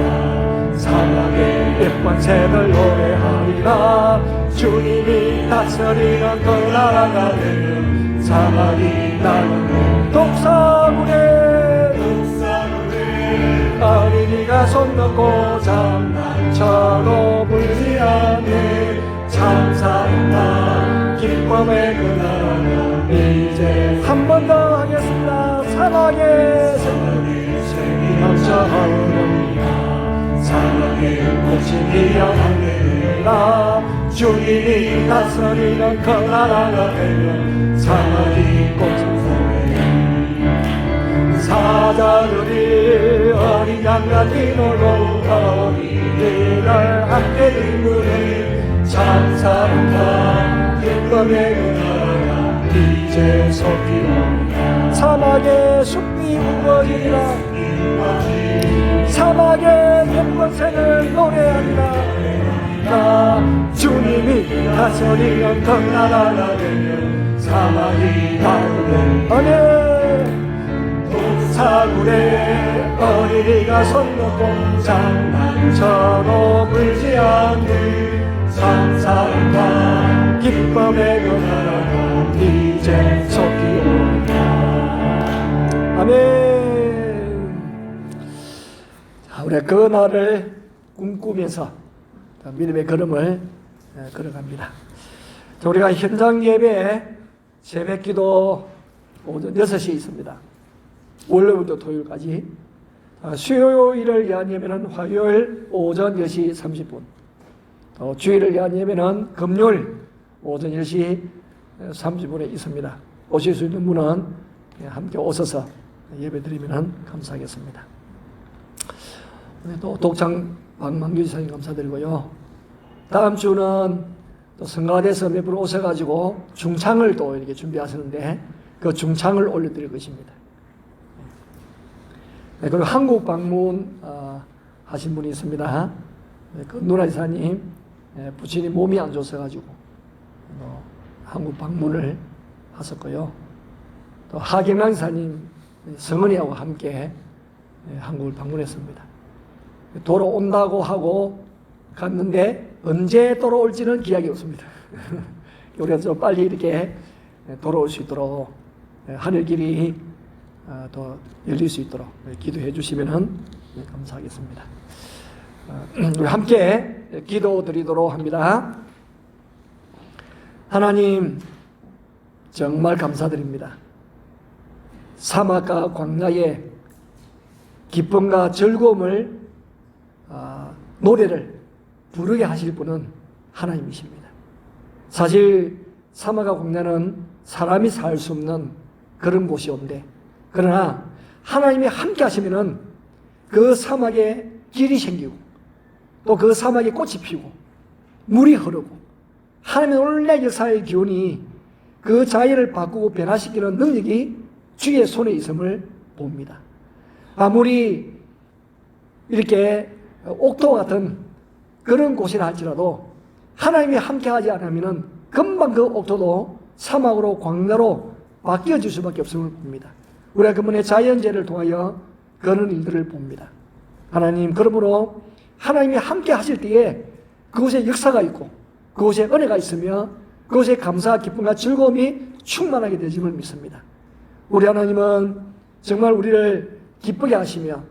사막에 예쁜 새들 노래하리라 주님이 다스리는 그 나라가 되는 사막이 나는 독사물에 어린이가 손 넣고 장난쳐도 불지 않는 참사랑과 기쁨의 그 나라가 이제 한 번 더 하겠습니다. 사막에 샘이 넘쳐 흐르리라 사막에 꽃이 피어나리라 주님이 다스리는 그 나라가 되면 사막이 꽃이 사자들이 어린 양같이 놀고 어린이를 함께 일구는 참 사랑과 기쁨의 그 나라가 이제 섞이오리라 사막에 숲이 우거지리라 사막에 예쁜 새를 노래하리라 주님이 다스리는 그 나라가 되면 사막이 다르네 아멘 사물에 어린이가 손 놓고 장난쳐도 불지 않는 상상과 기쁨의 그 나라가 이제 섞이오리라 아멘. 자, 우리 그 날을 꿈꾸면서 믿음의 걸음을 걸어갑니다. 자, 우리가 현장 예배 새벽 기도 오전 6시에 있습니다. 월요일부터 토요일까지 수요일을 위한 예배는 화요일 오전 10시 30분 또 주일을 위한 예배는 금요일 오전 10시 30분에 있습니다. 오실 수 있는 분은 함께 오셔서 예배 드리면 감사하겠습니다. 또 독창 박만규 지사님 감사드리고요. 다음 주는 또 성가대에서 몇 분 오셔가지고 중창을 또 이렇게 준비하시는데 그 중창을 올려드릴 것입니다. 네, 그리고 한국 방문 하신 분이 있습니다. 네, 그 누나 이사님 부친이 몸이 안 좋아서가지고 한국 방문을 하셨고요. 또 하경랑 이사님 성은이하고 함께 한국을 방문했습니다. 돌아온다고 하고 갔는데 언제 돌아올지는 기약이 없습니다. 우리가 좀 빨리 이렇게 돌아올 수 있도록 하늘길이 더 열릴 수 있도록 기도해 주시면 감사하겠습니다. 우리 함께 기도 드리도록 합니다. 하나님 정말 감사드립니다. 사막과 광야의 기쁨과 즐거움을 노래를 부르게 하실 분은 하나님이십니다. 사실 사막과 광야는 사람이 살 수 없는 그런 곳이온데 그러나 하나님이 함께 하시면은 그 사막에 길이 생기고 또 그 사막에 꽃이 피고 물이 흐르고 하나님의 놀라운 역사의 기운이 그 자연을 바꾸고 변화시키는 능력이 주의 손에 있음을 봅니다. 아무리 이렇게 옥토 같은 그런 곳이라 할지라도 하나님이 함께 하지 않으면 금방 그 옥토도 사막으로 광야로 바뀌어질 수밖에 없음을 봅니다. 우리가 그분의 자연재해를 통하여 그런 일들을 봅니다. 하나님, 그러므로 하나님이 함께 하실 때에 그곳에 역사가 있고 그곳에 은혜가 있으며 그곳에 감사와 기쁨과 즐거움이 충만하게 되심을 믿습니다. 우리 하나님은 정말 우리를 기쁘게 하시며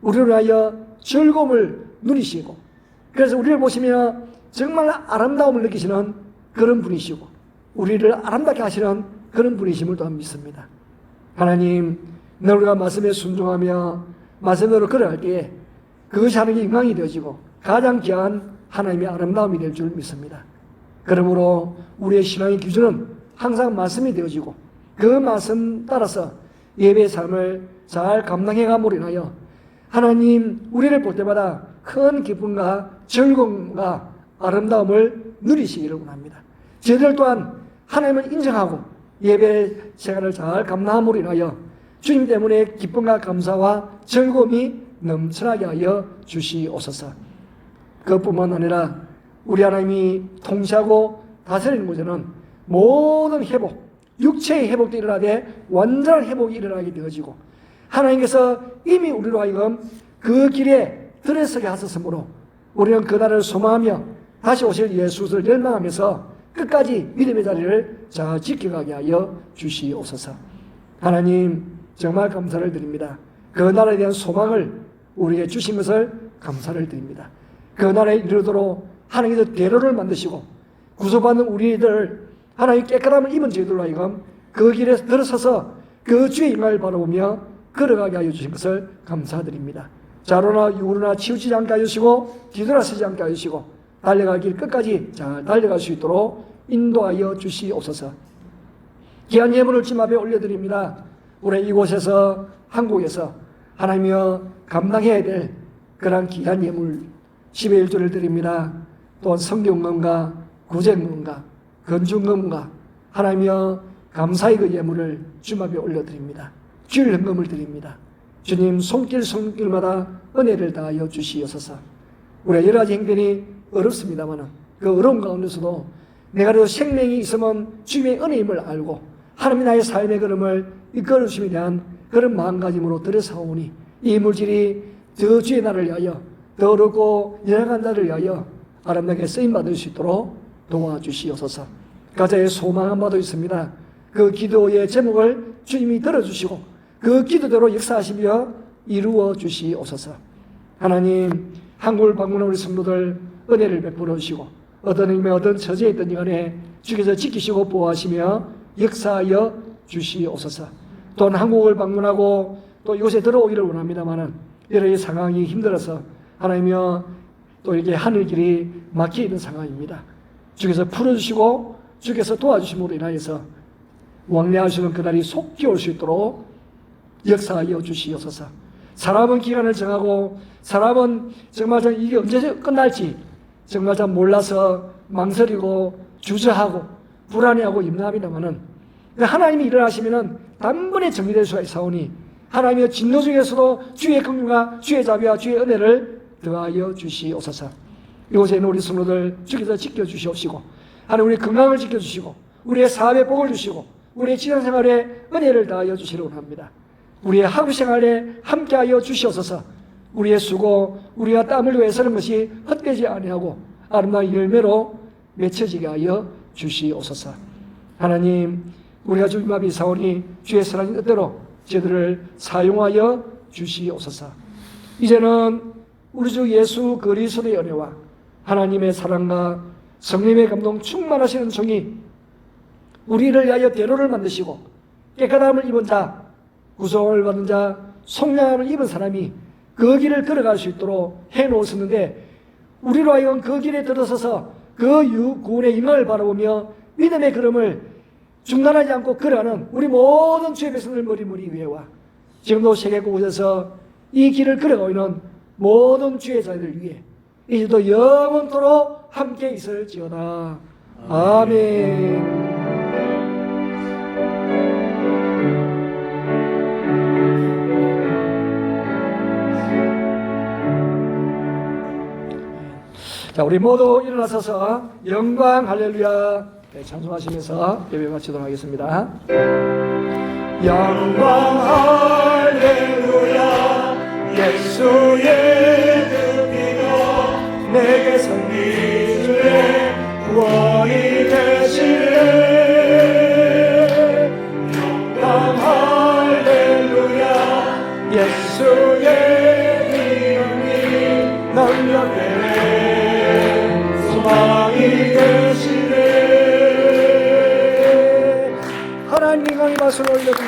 우리를 위하여 즐거움을 누리시고 그래서 우리를 보시며 정말 아름다움을 느끼시는 그런 분이시고 우리를 아름답게 하시는 그런 분이심을 또한 믿습니다. 하나님, 우리가 말씀에 순종하며 말씀대로 걸어갈 때에 그것이 하나님의 영광이 되어지고 가장 귀한 하나님의 아름다움이 될 줄 믿습니다. 그러므로 우리의 신앙의 기준은 항상 말씀이 되어지고 그 말씀 따라서 예배의 삶을 잘 감당해감으로 인하여 하나님 우리를 볼 때마다 큰 기쁨과 즐거움과 아름다움을 누리시기를 원합니다. 저희들 또한 하나님을 인정하고 예배 생활을 잘 감당함으로 인하여 주님 때문에 기쁨과 감사와 즐거움이 넘쳐나게 하여 주시옵소서. 그것뿐만 아니라 우리 하나님이 통치하고 다스리는 곳에는 모든 회복, 육체의 회복도 일어나되 완전한 회복이 일어나게 되어지고 하나님께서 이미 우리로 하여금 그 길에 들어서게 하셨으므로 우리는 그날을 소망하며 다시 오실 예수를 열망하면서 끝까지 믿음의 자리를 잘 지켜가게 하여 주시옵소서. 하나님 정말 감사를 드립니다. 그 나라에 대한 소망을 우리에게 주신 것을 감사를 드립니다. 그 나라에 이르도록 하나님께서 대로를 만드시고 구속받는 우리들 하나님 깨끗함을 입은 저희들로 하여금 그 길에 들어서서 그 주의 임을 바라보며 걸어가게 하여 주신 것을 감사드립니다. 자로나 육으로나 치우치지 않게 하시고 뒤돌아서지 않게 하시고 달려갈 길 끝까지 잘 달려갈 수 있도록 인도하여 주시옵소서. 귀한 예물을 주님 앞에 올려드립니다. 우리 이곳에서 한국에서 하나님이여 감당해야 될 그런 귀한 예물 10의 1조를 드립니다. 또한 성경금과 구제금과 건축금과 하나님이여 감사의 그 예물을 주님 앞에 올려드립니다. 주일 헌금을 드립니다. 주님 손길마다 은혜를 다하여 주시옵소서. 우리가 여러 가지 행편이 어렵습니다만 그 어려운 가운데서도 내가 그래도 생명이 있으면 주님의 은혜임을 알고 하나님이 나의 삶의 걸음을 이끌어 주심에 대한 그런 마음가짐으로 들여사오니 이 물질이 더 주의 날을 위하여 더 어렵고 연약한 자를 위하여 아름답게 쓰임받을 수 있도록 도와주시옵소서. 가자의 소망한 바도 있습니다. 그 기도의 제목을 주님이 들어주시고 그 기도대로 역사하시며 이루어 주시옵소서. 하나님 한국을 방문한 우리 성도들 은혜를 베풀어 주시고 어떤 의미에 어떤 처지에 있든 간에 주께서 지키시고 보호하시며 역사하여 주시옵소서. 또한 한국을 방문하고 또 이곳에 들어오기를 원합니다마는 여러 상황이 힘들어서 하나님이여 또 이렇게 하늘길이 막혀 있는 상황입니다. 주께서 풀어주시고 주께서 도와주심으로 인하여서 왕래하시는 그날이 속히 올 수 있도록 역사하여 주시옵소서. 사람은 기간을 정하고 사람은 정말 이게 언제 끝날지 정말 잘 몰라서 망설이고 주저하고 불안해하고 염려합니다마는 하나님이 일어나시면은 단번에 정리될 수가 있사오니 하나님의 진노 중에서도 주의 긍휼과 주의 자비와 주의 은혜를 더하여 주시옵소서. 이곳에 있는 우리 성도들 주께서 지켜주시옵시고 하나님 우리 건강을 지켜주시고 우리의 사업에 복을 주시고 우리의 직장생활에 은혜를 더하여 주시려고 합니다. 우리의 학업생활에 함께하여 주시옵소서. 우리의 수고 우리가 땀을 위해 서는 것이 헛되지 아니하고 아름다운 열매로 맺혀지게 하여 주시옵소서. 하나님 우리가 주님 앞에 사오니 주의 사랑의 뜻대로 저들을 사용하여 주시옵소서. 이제는 우리 주 예수 그리스도의 은혜와 하나님의 사랑과 성령의 감동 충만하시는 종이 우리를 위하여 대로를 만드시고 깨끗함을 입은 자, 구속을 받은 자, 속량함을 입은 사람이 그 길을 걸어갈 수 있도록 해놓으셨는데 우리로 하여금 그 길에 들어서서 그 구원의 영광을 바라보며 믿음의 걸음을 중단하지 않고 걸어가는 우리 모든 주의 백성들 머리머리 위에와 지금도 세계 곳곳에서 이 길을 걸어가고 있는 모든 주의 자들 위에 이제도 영원토록 함께 있을지어다. 아멘. 자, 우리 모두 일어나서서 영광 할렐루야 찬송하시면서 예배 마치도록 하겠습니다. 영광 할렐루야 예수의 그 피로 내게 성리주의 구원이 되시네. 영광 할렐루야 예수의 이름이 능력되네. 박수를 올려드립니다.